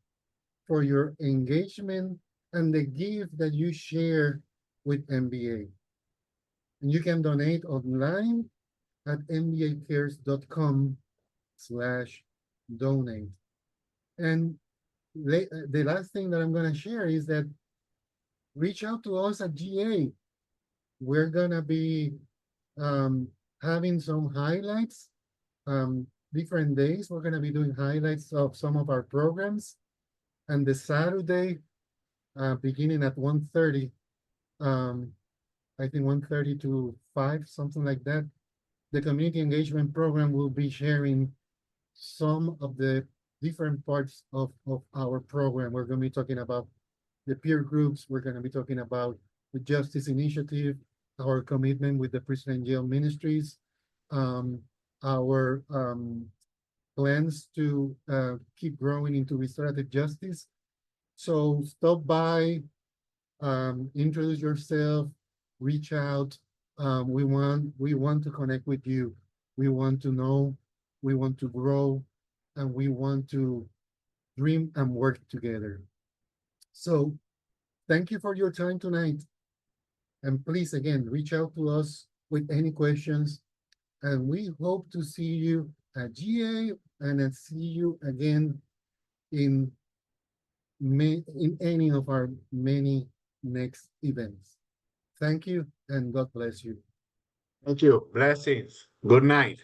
for your engagement and the gift that you share with MBA. And you can donate online at mbacares.com/donate. And the last thing that I'm going to share is that reach out to us at GA. We're going to be having some highlights, different days. We're going to be doing highlights of some of our programs. And the Saturday, beginning at 1:30, I think 1:30 to 5, something like that, the community engagement program will be sharing some of the different parts of our program. We're going to be talking about the peer groups. We're going to be talking about the Justice Initiative, our commitment with the Prison and Jail Ministries, our plans to keep growing into restorative justice. So stop by, introduce yourself, reach out. We want to connect with you. We want to know, we want to grow, and we want to dream and work together. So thank you for your time tonight. And please, again, reach out to us with any questions. And we hope to see you at GA and then see you again in any of our many next events. Thank you and God bless you. Thank you. Blessings. Good night.